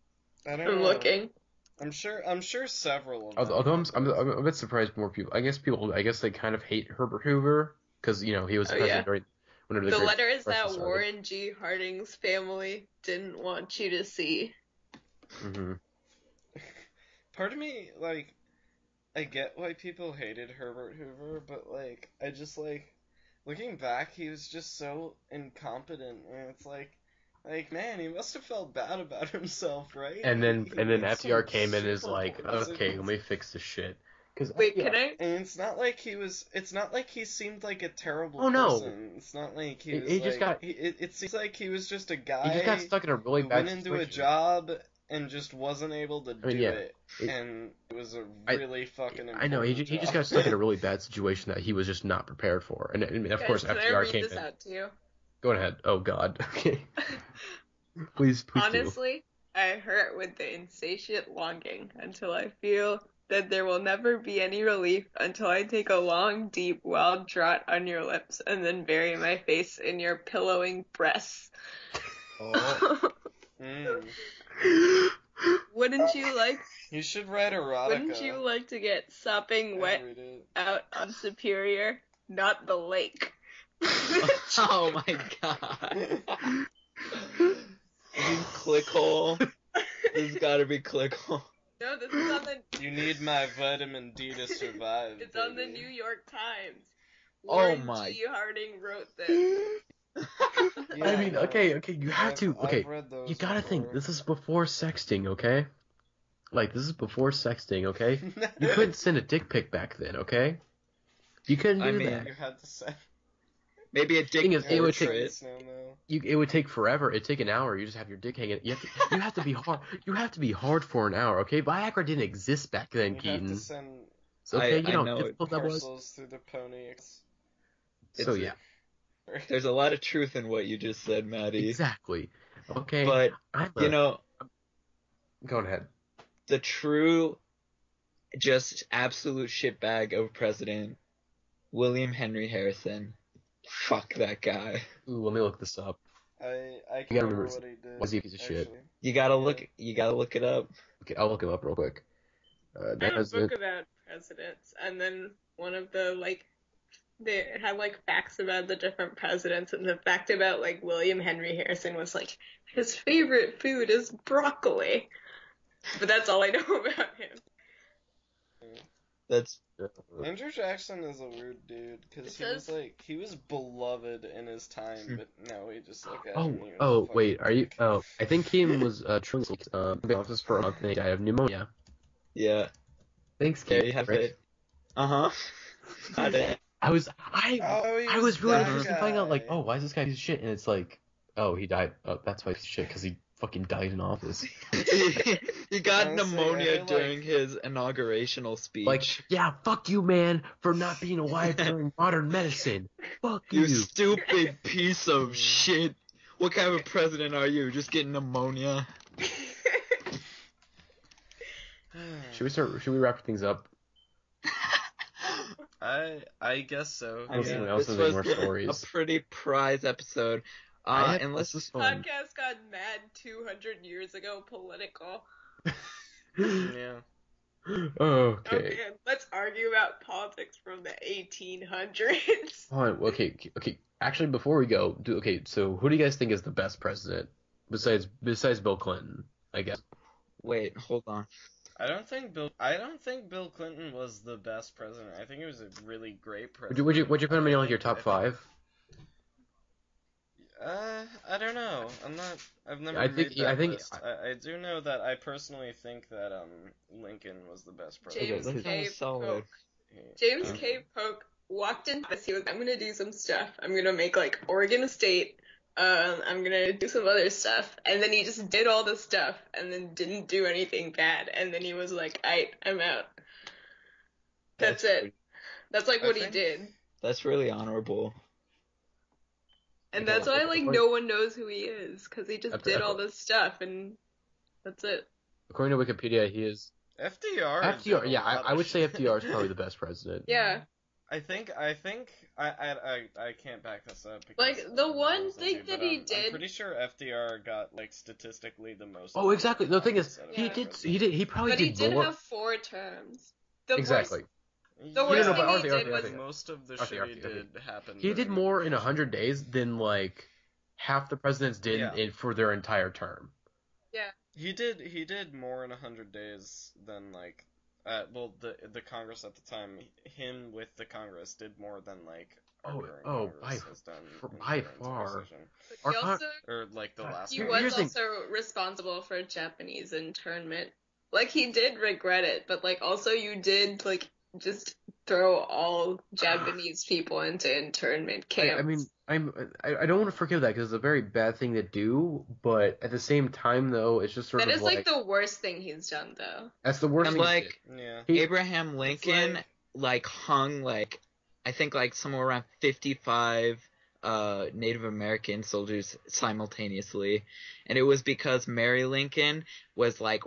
I don't I'm know. looking. I'm sure several of them. Although I'm a bit surprised more people... I guess they kind of hate Herbert Hoover, because, he was the Oh, president yeah. during... Whenever The Great letter is Depression that started. Warren G. Harding's family didn't want you to see. Mm-hmm. Part of me, like, I get why people hated Herbert Hoover, but, like, I just, like, looking back, he was just so incompetent, and it's like, man, he must have felt bad about himself, right? And then He made FDR some came in and is super like, poor okay, decisions. let me fix this shit. Cause Wait, FDR can I? And it's not like he seemed like a terrible Oh, no. person. It's not like he He was just like, got- it seems like he was just a guy He just got stuck in a really who bad went into a situation. job and just wasn't able to do yeah, it. And it was a I- really fucking important I know, he just job. got stuck in a really bad situation that he was just not prepared for. And of Guys, course can I FDR read came this in. out to you? Go ahead. Oh god. Okay. please do. Honestly, I hurt with the insatiate longing until I feel that there will never be any relief until I take a long, deep, wild draught on your lips and then bury my face in your pillowing breasts. Oh. Mm. Wouldn't you like? You should write erotica. Wouldn't you like to get sopping I'd wet read it. out on Superior, not the lake? Oh my god. Clickhole. There's gotta be clickhole. No, this is on the. You need my vitamin D to survive. It's on the baby. New York Times. Oh Warren my- G. Harding wrote this. Yeah, I mean, okay, you have to. I've Okay, read those you gotta think. before. This is before sexting, okay? Like, this is before sexting, okay? You couldn't send a dick pic back then, okay? You couldn't do I mean, that. You had to say. Maybe a dick Thing is, it would take- portrait. It would take forever. It'd take an hour. You just have your dick hanging. You have to be hard. You have to be hard for an hour, okay? Viagra didn't exist back then, You have Keaton. to send So, okay, I you know, know it. difficult that was. parcels through the pony. So yeah, There's a lot of truth in what you just said, Matty. exactly. Okay, But, you go ahead. the true, just absolute shitbag of president, William Henry Harrison. Fuck that guy. Ooh, let me look this up. I You can't gotta remember remember, what he did. was he a piece of shit? actually. You gotta look it up. Okay, I'll look him up real quick. I had a President- book about presidents, and then one of the, like, they had, like, facts about the different presidents, and the fact about, like, William Henry Harrison was, like, his favorite food is broccoli. But that's all I know about him. That's Andrew Jackson is a weird dude because It says- he was beloved in his time, but now we just look at Oh, him. and he was oh, fucking wait, are you? dick. Oh, I think Keaton was truly in the office for a month and he died of pneumonia. yeah. Thanks, There Keaton. you have Right? it. Uh-huh. Got it. I was Oh, really that interested to find out, like, guy. oh, why is this guy a piece of shit? And it's like, oh, he died. Oh, that's why he's a piece of shit, because he fucking died in office. He got Honestly, I pneumonia feel during like- his inaugurational speech. Like, yeah, fuck you, man, for not being alive during modern medicine. Fuck you you. stupid piece of shit. What kind of a president are you? Just getting pneumonia? Should we wrap things up? I guess so. I Listen, mean, I also this think was more stories. a pretty prize episode. This was fun. Podcast got mad 200 years ago political. Yeah. Okay. Let's argue about politics from the 1800s. Hold on. Okay. Actually, before we go, so who do you guys think is the best president besides Bill Clinton? I guess. Wait, hold on. I don't think Bill Clinton was the best president. I think he was a really great president. Would you put him in like your top five? I don't know. I've never I made think- that I think- list. I do know that I personally think that Lincoln was the best president. James Lincoln K. was solid. Polk. James K. Polk walked in this. He was, I'm gonna do some stuff. I'm gonna make like Oregon a state. I'm gonna do some other stuff. And then he just did all the stuff and then didn't do anything bad. And then he was like, I'm out. That's it. That's like what he did. That's really honorable. And Okay, that's why, like, according- no one knows who he is, because he just Ap- did ap- all this stuff, and that's it. According to Wikipedia, he is FDR. FDR. did a Yeah, lot of I would say shit. FDR is probably the best president. Yeah. I can't back this up. Because Like, the of one reasons, thing that he I'm did- pretty sure FDR got like statistically the most. Oh, exactly. The thing is, instead of Yeah. he probably But he did did more. have 4 terms. The Exactly. The worst no, thing but he Arthi, did was... Most of the Arthi, shit he Arthi, did happened. He did during more the in 100 days than like half the presidents did Yeah. for their entire term. He did more in 100 days than like, the Congress at the time. Him with the Congress did more than like our current Congress has done in by their entire far. session. He Our con- also... Or like the last. He Here's one. was the thing. also responsible for Japanese internment. Like, he did regret it, but, like, also you did, like, just throw all Japanese people into internment camps. I mean, I don't want to forgive that because it's a very bad thing to do, but at the same time, though, it's just sort that of is, like, the worst thing he's done, though. that's the worst And thing. like Yeah. Abraham Lincoln, like hung like I think like somewhere around 55 Native American soldiers simultaneously, and it was because Mary Lincoln was like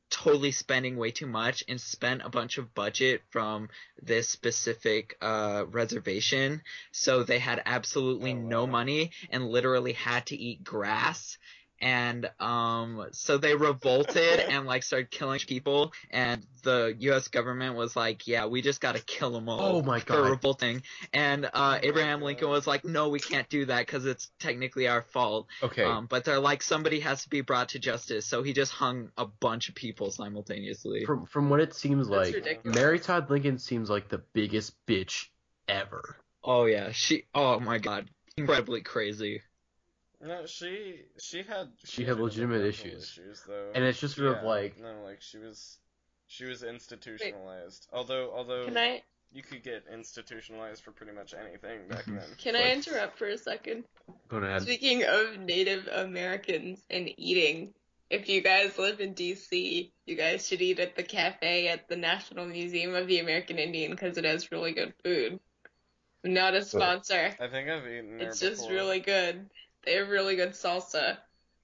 totally spending way too much and spent a bunch of budget from this specific reservation, so they had absolutely no money and literally had to eat grass. And so they revolted and like started killing people, and the U.S. government was like, yeah, we just gotta kill them all Oh my for God. revolting. And Abraham Lincoln was like, no, we can't do that because it's technically our fault. Okay. But they're like, somebody has to be brought to justice, so he just hung a bunch of people simultaneously. From what it seems That's like, ridiculous. Mary Todd Lincoln seems like the biggest bitch ever. Oh yeah, oh my god, incredibly crazy. No, she had legitimate mental issues. though. And it's just sort of like- she was institutionalized. Although Can I you could get institutionalized for pretty much anything back then. can I interrupt for a second? Go ahead. Speaking of Native Americans and eating, if you guys live in DC, you guys should eat at the cafe at the National Museum of the American Indian because it has really good food. Not a sponsor. I think I've eaten there It's just before. really good. They have really good salsa.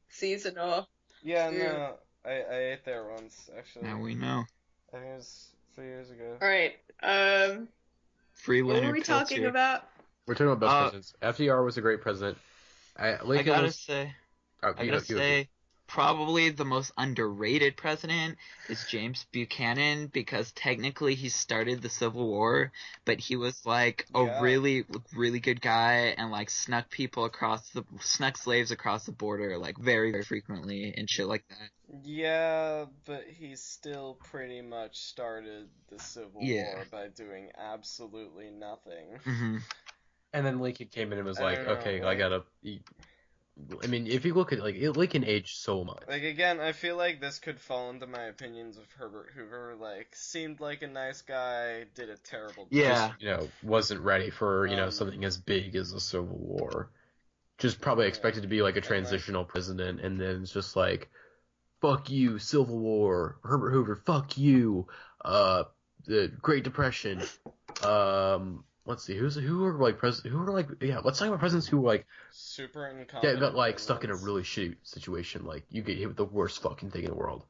Seasonal. Yeah, food. no, I ate there once actually. Now we know. I think it was 3 years ago. Alright, Free what Leonard were we Peltier. talking about? We're talking about best presidents. FDR was a great president. I Lincoln gotta was, say, oh, I you gotta go. say, probably the most underrated president is James Buchanan, because technically he started the Civil War, but he was like a Yeah. really, really good guy and like snuck slaves across the border like very, very frequently and shit like that. Yeah, but he still pretty much started the Civil Yeah. War by doing absolutely nothing. Hmm And then Lincoln came in and was I like, don't know, okay, I like- gotta eat. I mean, if you look at like Lincoln aged so much. Like again, I feel like this could fall into my opinions of Herbert Hoover. Like, seemed like a nice guy, did a terrible job. Yeah. Wasn't ready for Um, something as big as the Civil War. Just probably expected to be like a And, like- transitional president, and then it's just like, fuck you, Civil War, Herbert Hoover, fuck you, the Great Depression. Let's see, let's talk about presidents who were like Super incompetent. got like stuck in a presidents. really shitty situation. Like you get hit with the worst fucking thing in the world.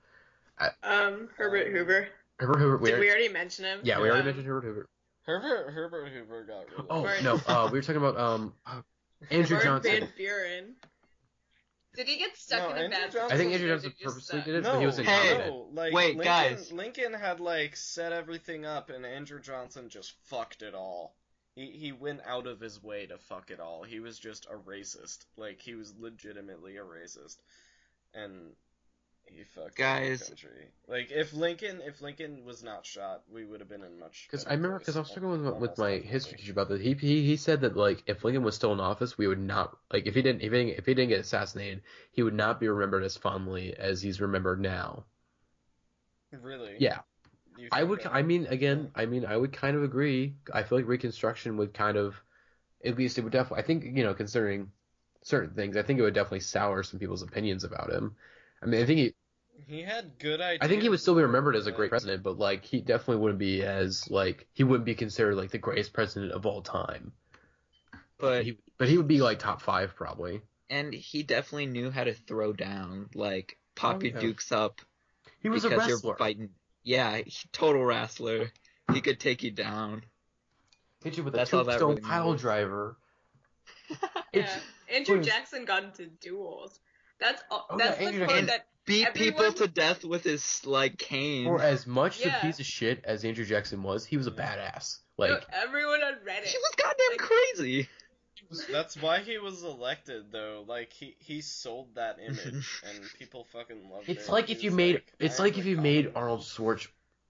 Herbert Hoover. Herbert Hoover. Did we already mention him? Yeah, we already mentioned Herbert Hoover. Herbert Hoover got rid of. Oh Right. no, we were talking about Andrew Bart Johnson. Van Buren. Did he get stuck No, in a Andrew bad Johnson- I think situation, Andrew or Johnson did he just purposely suck? did it, No, but he was Hey, incompetent. like wait, Lincoln, guys. Lincoln had like set everything up, and Andrew Johnson just fucked it all. He went out of his way to fuck it all. He was just a racist. Like he was legitimately a racist, and he fucked Guys. the country. Like if Lincoln was not shot, we would have been in much. Because better I remember, place. because I was talking with Almost my definitely. history teacher about that. He said that like if Lincoln was still in office, we would not like if he didn't get assassinated, he would not be remembered as fondly as he's remembered now. Really? Yeah, You I think would. that? I mean, again, I would kind of agree. I feel like Reconstruction would kind of, at least it would definitely. I think considering certain things, I think it would definitely sour some people's opinions about him. I mean, He had good ideas. I think he would still be remembered as a like- great president, but like he definitely wouldn't be as like he wouldn't be considered like the greatest president of all time. But But he would be like top 5 probably. and he definitely knew how to throw down, like pop your yeah. dukes up He was a because wrestler. you're fighting. Yeah, total wrestler. He could take you down. Hit you with That's a all that tombstone really pile matters. driver. Yeah, Andrew was- Jackson got into duels. That's all. Oh, That's yeah, the Andrew quote Jackson- that Beat people everyone- to death with his like cane. For as much Yeah. a piece of shit as Andrew Jackson was, he was a badass. Like everyone on Reddit. He was goddamn Like- crazy. That's why he was elected, though. Like he sold that image, and people fucking loved it. it's like He if you was made like, it's "I like am if the you made common Arnold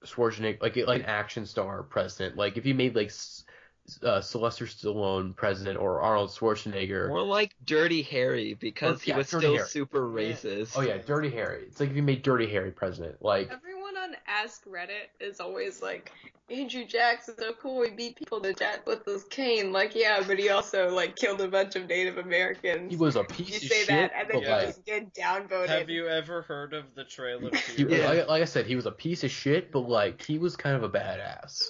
Schwarzenegger like an action star president. Like if you made like Sylvester Stallone president or Arnold Schwarzenegger. More like Dirty Harry because he yeah, was Dirty still Harry. super Yeah. racist. Oh yeah, Dirty Harry. It's like if you made Dirty Harry president. Like Everyone on Ask Reddit is always like, Andrew Jackson's so cool, he beat people to death with his cane. Like, yeah, but he also, like, killed a bunch of Native Americans. he was a You piece of say shit. that, and then but you like, just get downvoted. Have you ever heard of the Trail of he, Tears? Yeah. like I said, he was a piece of shit, but like he was kind of a badass.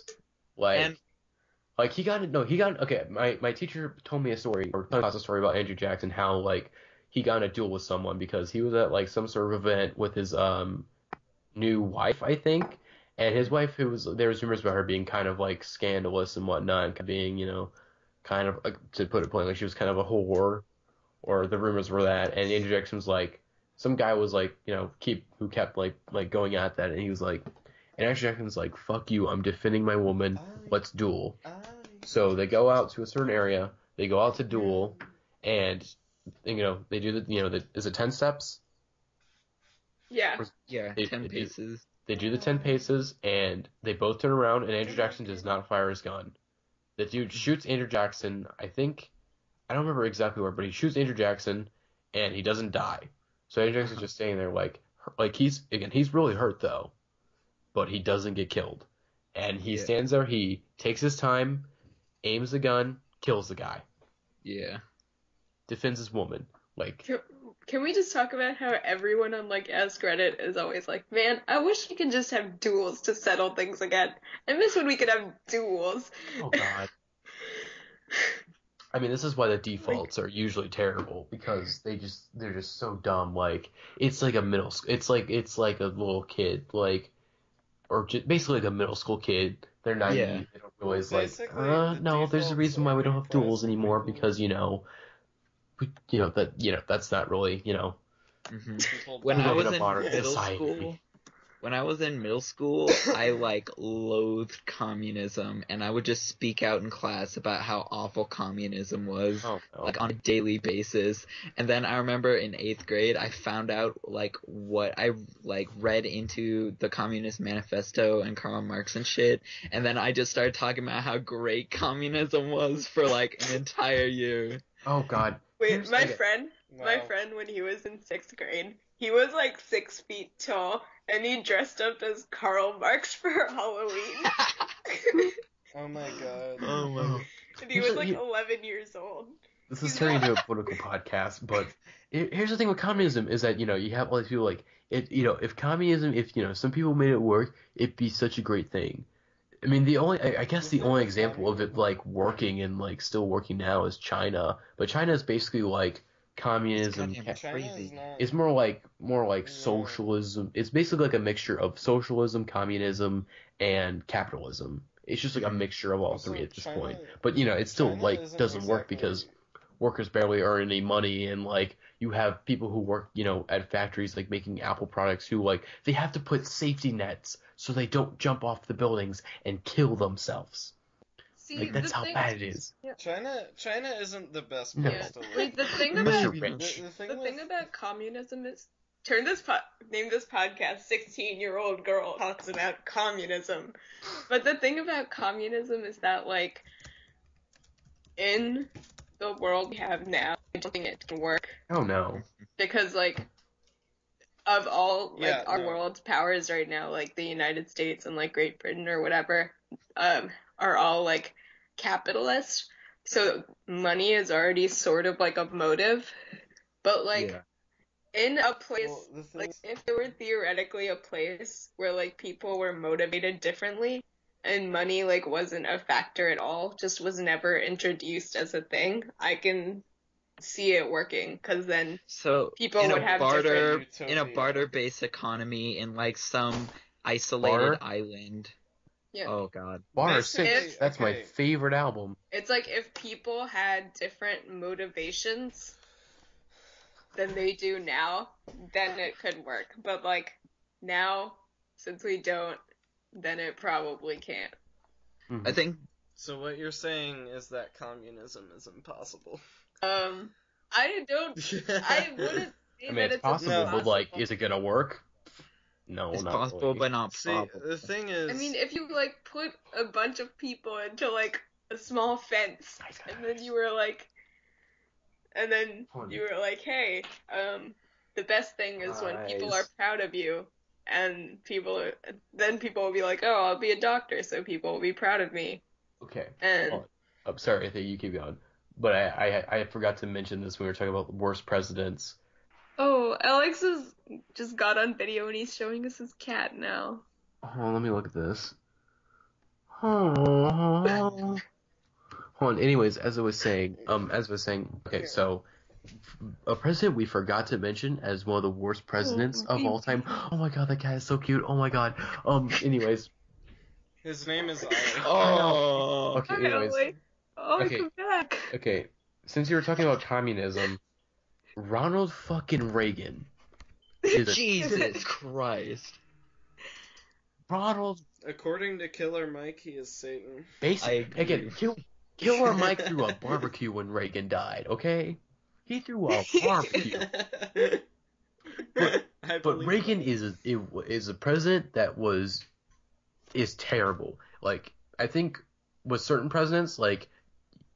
Like And- like he got okay. My teacher told me a story or told us a story about Andrew Jackson, how like he got in a duel with someone because he was at like some sort of event with his new wife, I think, and his wife there was rumors about her being kind of like scandalous and whatnot, and being kind of to put it plainly, she was kind of a whore, or the rumors were that, and Andrew Jackson was like some guy was like who kept like going at that, and he was like, and Andrew Jackson's like, fuck you, I'm defending my woman, let's duel. So they go out to a certain area, they go out to duel, and they do is it 10 steps? Yeah. Yeah, They- 10 they do- paces. They do the 10 paces, and they both turn around, and Andrew Jackson does not fire his gun. The dude shoots Andrew Jackson, I don't remember exactly where, but he shoots Andrew Jackson, and he doesn't die. So Andrew Jackson's just staying there like he's really hurt though, but he doesn't get killed. And he Yeah. stands there, he takes his time, aims the gun, kills the guy, Yeah. defends his woman. Like, Can we just talk about how everyone on, like, Ask Reddit is always like, man, I wish we could just have duels to settle things again. I miss when we could have duels. oh god. I mean, this is why the defaults are usually terrible, because they're just so dumb. Like it's like a it's like a little kid, like, or just basically like a middle school kid. They're naive. Yeah. They don't realize Basically, like, the no, there's a defaults reason why we don't are have duels plastic anymore, people. because that's not really hmm People When We I live was in a in modern middle society. school, I like loathed communism, and I would just speak out in class about how awful communism was, Oh no. like on a daily basis. And then I remember in 8th grade, I found out like what I like read into the Communist Manifesto and Karl Marx and shit, and then I just started talking about how great communism was for like an entire year. Oh god. Wait, Here's- my okay. friend, when he was in 6th grade, he was like 6 feet tall, and he dressed up as Karl Marx for Halloween. Oh my god. Oh my. And he was like 11 years old. This is turning into a political podcast, but here's the thing with communism is that, you have all these people like, if communism, if, some people made it work, it'd be such a great thing. I mean, I guess the only example of it, like, working and, like, still working now is China, but China is basically, like, communism. goddamn China's crazy. not. It's more like Yeah. socialism. It's basically like a mixture of socialism, communism, and capitalism. It's just like a mixture of all So three at this China- point. But it still China like isn't doesn't work exactly- because workers barely earn any money, and like you have people who work at factories like making Apple products who like they have to put safety nets so they don't jump off the buildings and kill themselves. See, Like that's the how thing, bad it is. China isn't the best No. place to live. like the thing Unless about you're rich. The thing the with- thing about communism is name this podcast 16-year-old girl talks about communism. But the thing about communism is that like in the world we have now, I don't think it can work Oh no. because like of all like Yeah, our no. world's powers right now, like the United States and like Great Britain or whatever, are all like capitalist. So money is already sort of like a motive. But like Yeah. in a place Well, the thing like is- if there were theoretically a place where like people were motivated differently and money like wasn't a factor at all, just was never introduced as a thing, I can see it working because then So People in would a have barter different in a utopia. barter-based economy in like some isolated Barter? island. Yeah. Oh god. Bar Basically, 6, that's my okay. favorite album. it's like if people had different motivations than they do now, then it could work. But like now, since we don't, then it probably can't. I think So what you're saying is that communism is impossible. I wouldn't say I mean, that it's it's possible, No. but like, is it gonna work? No, it's not possible really. but not See, probable. the thing is, I mean, if you like put a bunch of people into like a small fence, and then you were like, hey, the best thing is when people are Guys. proud of you, and then people will be like, oh, I'll be a doctor, so people will be proud of me, Okay. and Oh, I'm sorry, I think you keep going. But I forgot to mention this when we were talking about the worst presidents. oh, Alex just got on video and he's showing us his cat now. Oh, let me look at this. Hold on. Anyways, as I was saying, okay, so a president we forgot to mention as one of the worst presidents of all time. Oh my god, that cat is so cute. Oh my god. Anyways, his name is Ali. Oh. okay, Hi, anyways, Alex. Oh, Okay. come back. okay. Since you were talking about communism, Ronald fucking Reagan is a Jesus Christ. Ronald According to Killer Mike, he is Satan. I basic agree. again. Killer Mike threw a barbecue when Reagan died. Okay, he threw a barbecue. I But believe Reagan that. is a president that is terrible. Like I think with certain presidents, like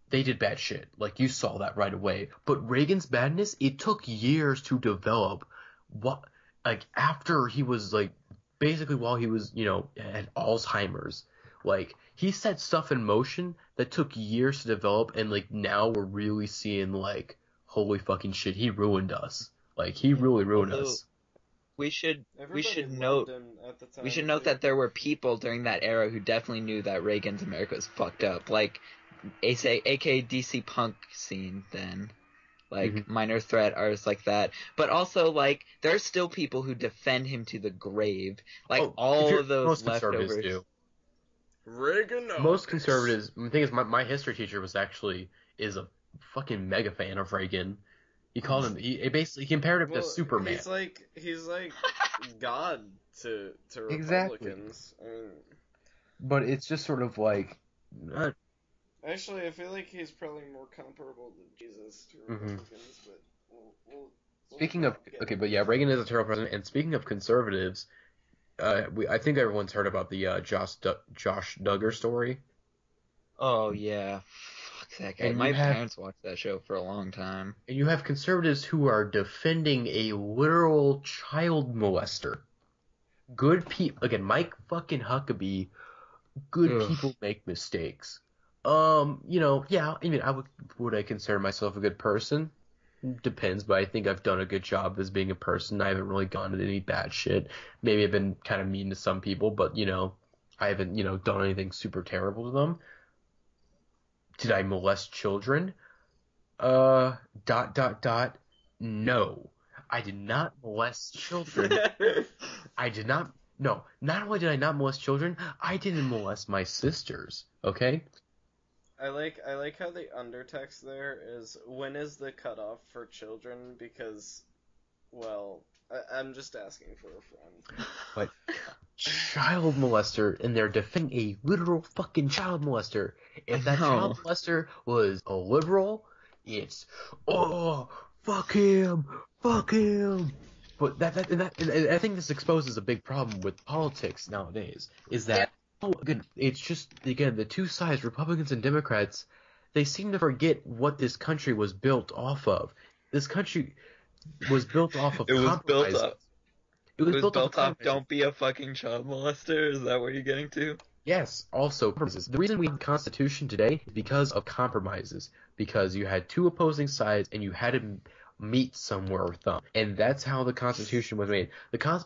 they did bad shit. Like you saw that right away. But Reagan's badness, it took years to develop. What like after he was like basically while he was had Alzheimer's, like he set stuff in motion that took years to develop, and like now we're really seeing like holy fucking shit, he ruined us. Like he really ruined Although- us. We should Everybody loved note him at the time, we should note too. that there were people during that era who definitely knew that Reagan's America was fucked up, like aka DC punk scene then, like Mhm. Minor Threat, artists like that. But also like there are still people who defend him to the grave, like Oh, all of those most conservatives leftovers. do. Reagan. Most conservatives. The thing is, my history teacher is a fucking mega fan of Reagan. He called him. He basically compared him to Superman. He's like God to Exactly. Republicans. I mean, But it's just sort of like, actually, I feel like he's probably more comparable to Jesus to Mhm. Republicans. But we'll speaking of okay, but yeah, Reagan is a terrible president. And speaking of conservatives, I think everyone's heard about the Josh Duggar story. Oh yeah, fuck that guy. And My you have- parents watched that show for a long time. And you have conservatives who are defending a literal child molester. Good people, again, Mike fucking Huckabee. Good Ugh. people make mistakes. Yeah. I mean, would I consider myself a good person? Depends, but I think I've done a good job as being a person. I haven't really gone into any bad shit. Maybe I've been kind of mean to some people, but I haven't done anything super terrible to them. Did I molest children? No. I did not molest children. I did not No, not only did I not molest children, I didn't molest my sisters, okay? I like how the undertext there is, when is the cutoff for children? Because, well, I'm just asking for a friend. But child molester, and they're defending a literal fucking child molester. If that No. child molester was a liberal, it's, oh, fuck him. But and I think this exposes a big problem with politics nowadays, is that, again, it's just, again, the two sides, Republicans and Democrats, they seem to forget what this country was built off of. This country was built off of It was built compromises. up. It was built off off, compromises. don't be a fucking child molester? Is that what you're getting to? Yes, also compromises. The reason we have a constitution today is because of compromises. Because you had two opposing sides and you had to meet somewhere with them. And that's how the constitution was made. Because,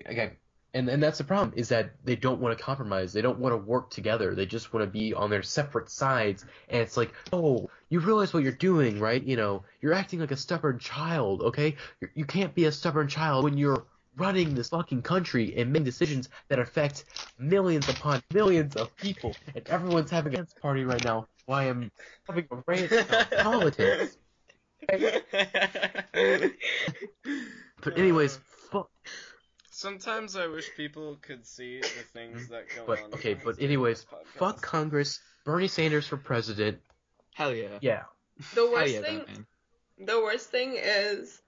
again, and that's the problem, is that they don't want to compromise. They don't want to work together. They just want to be on their separate sides. And it's like, oh, you realize what you're doing, right? You know, you're acting like a stubborn child, okay? You can't be a stubborn child when you're running this fucking country and making decisions that affect millions upon millions of people. And everyone's having a dance party right now while I am having a rant about politics. But anyways, fuck. Sometimes I wish people could see the things that go But on. okay, behind but the anyways, podcast. fuck Congress, Bernie Sanders for president. Hell yeah. Yeah. The Hell worst yeah, thing, Batman. the worst thing is,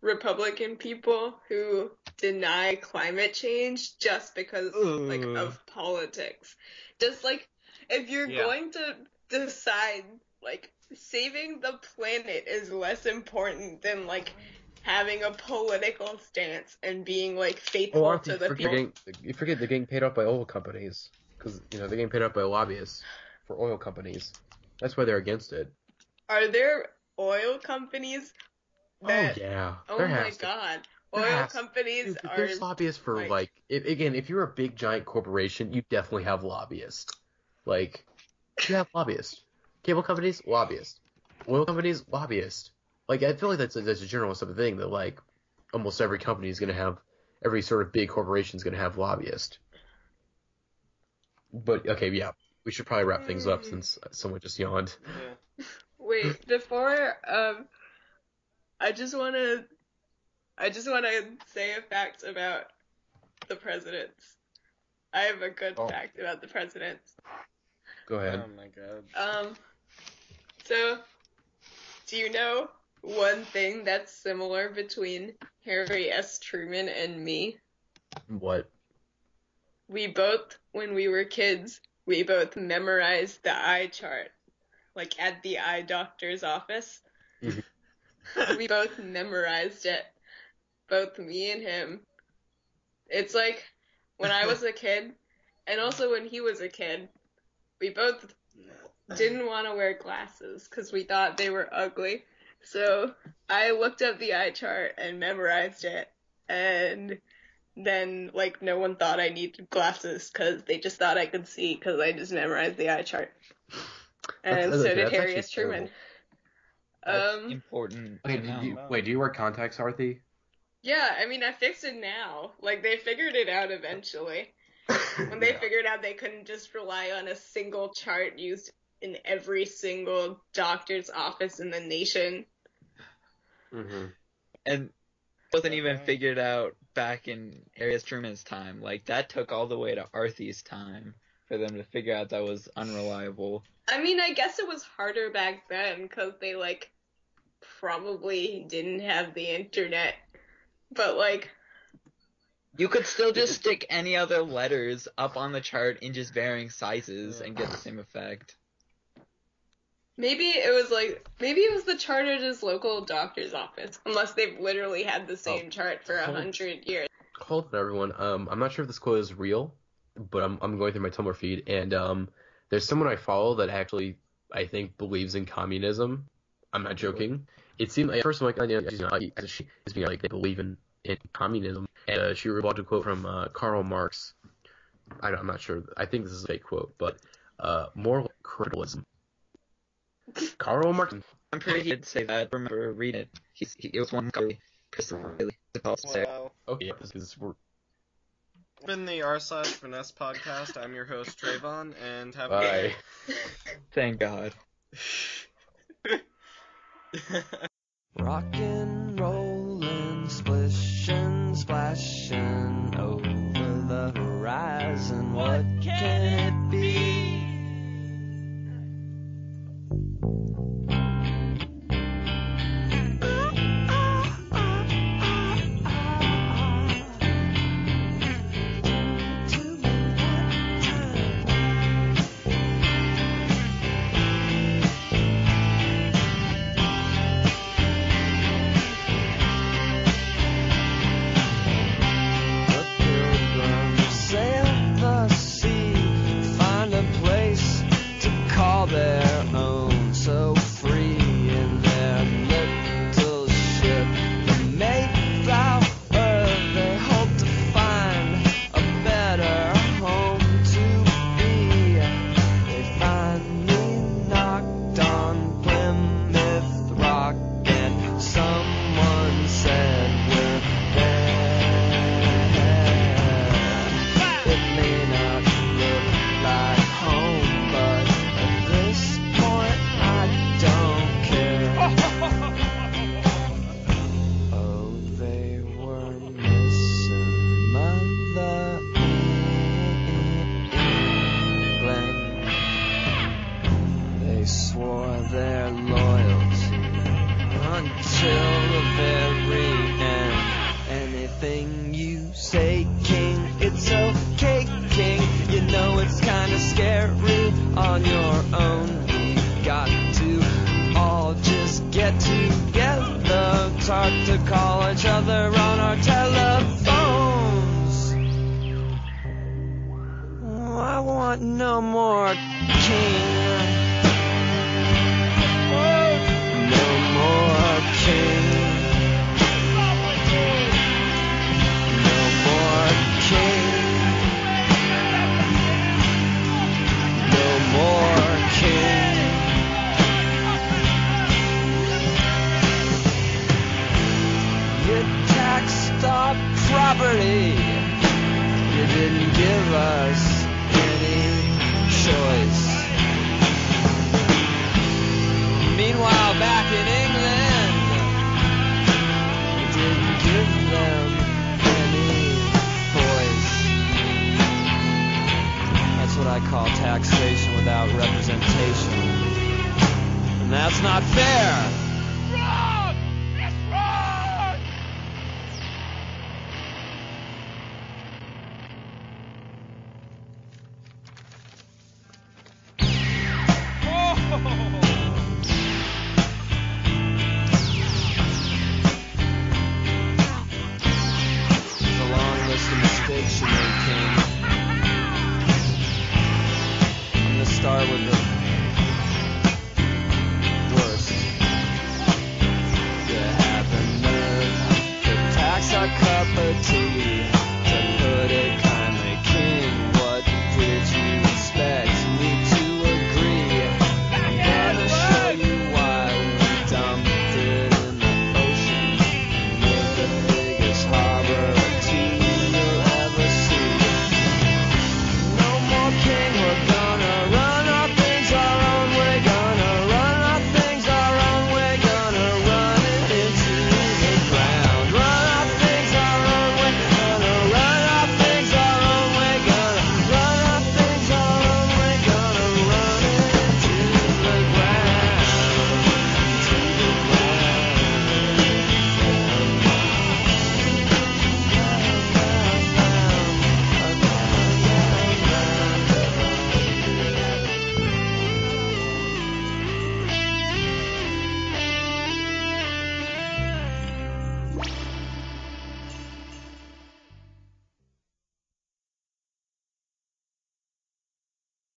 Republican people who deny climate change just because, like, Ugh. of politics. Just like, if you're Yeah. going to decide, like, saving the planet is less important than, like, having a political stance and being, like, faithful Or to the people. you forget they're getting paid off by oil companies. Because, you know, they're getting paid off by lobbyists for oil companies. That's why they're against it. Are there oil companies that... Oh, yeah. Oh There my has to. god. There Oil has to. companies Dude, are... there's lobbyists for, like- if you're a big, giant corporation, you definitely have lobbyists. Like, you have lobbyists. Cable companies, lobbyists. Oil companies, lobbyists. Like, I feel like that's a general sort of thing that, like, almost every company is going to have, every sort of big corporation is going to have lobbyists. But, okay, yeah, we should probably wrap things up since someone just yawned. Yeah. Wait, before, I just wanna say a fact about the presidents. I have a good Oh. fact about the presidents. Go ahead. Oh my god. So, do you know one thing that's similar between Harry S. Truman and me? What? We both, when we were kids, we both memorized the eye chart, like at the eye doctor's office. Mhm. We both memorized it, both me and him. It's like when I was a kid, and also when he was a kid, we both didn't want to wear glasses because we thought they were ugly. So I looked up the eye chart and memorized it, and then, like, no one thought I needed glasses because they just thought I could see because I just memorized the eye chart. And so did Harry S. Truman. That's important. Okay, to know. do you wear contacts, Arthi? Yeah, I mean, I fixed it now. Like, they figured it out eventually. When they Yeah. figured out they couldn't just rely on a single chart used in every single doctor's office in the nation. Mm-hmm. And wasn't even Okay. figured out back in Harry S. Truman's time. Like, that took all the way to Arthi's time for them to figure out that was unreliable. I mean, I guess it was harder back then because they, like, probably didn't have the internet. But, like, You could still just stick any other letters up on the chart in just varying sizes and get the same effect. maybe it was the chart at his local doctor's office, unless they've literally had the same chart for 100 years. Hold on, everyone. I'm not sure if this quote is real, but I'm going through my Tumblr feed, and there's someone I follow that actually, I think, believes in communism. I'm not joking. It seemed like, at first I'm like, oh, yeah, she's not, she is being like, they believe in communism. And she revolved a quote from Karl Marx. I'm not sure. I think this is a fake quote, but moral criticism. Karl Marx. I'm pretty sure he did say that. I remember reading it. It was one story personally. There. Wow. Okay, yeah, this is It's been the r/finesse podcast. I'm your host, Trayvon, and have bye. Thank God. Rockin', rollin', splishin', splashin' over the horizon. What can it be? Their own, so free in their little ship. The Mayflower, they hope to find a better home to be. They finally knocked on Plymouth Rock, and someone said we're there. It may not look like home, but their loyalty until the very end. Anything you say, King, it's okay, King. You know it's kinda scary on your own. We got to all just get together, talk to call each other on our telephones. Oh, I want no more king. Property, you didn't give us any choice. Meanwhile, back in England, you didn't give them any voice. That's what I call taxation without representation. And that's not fair. Start with the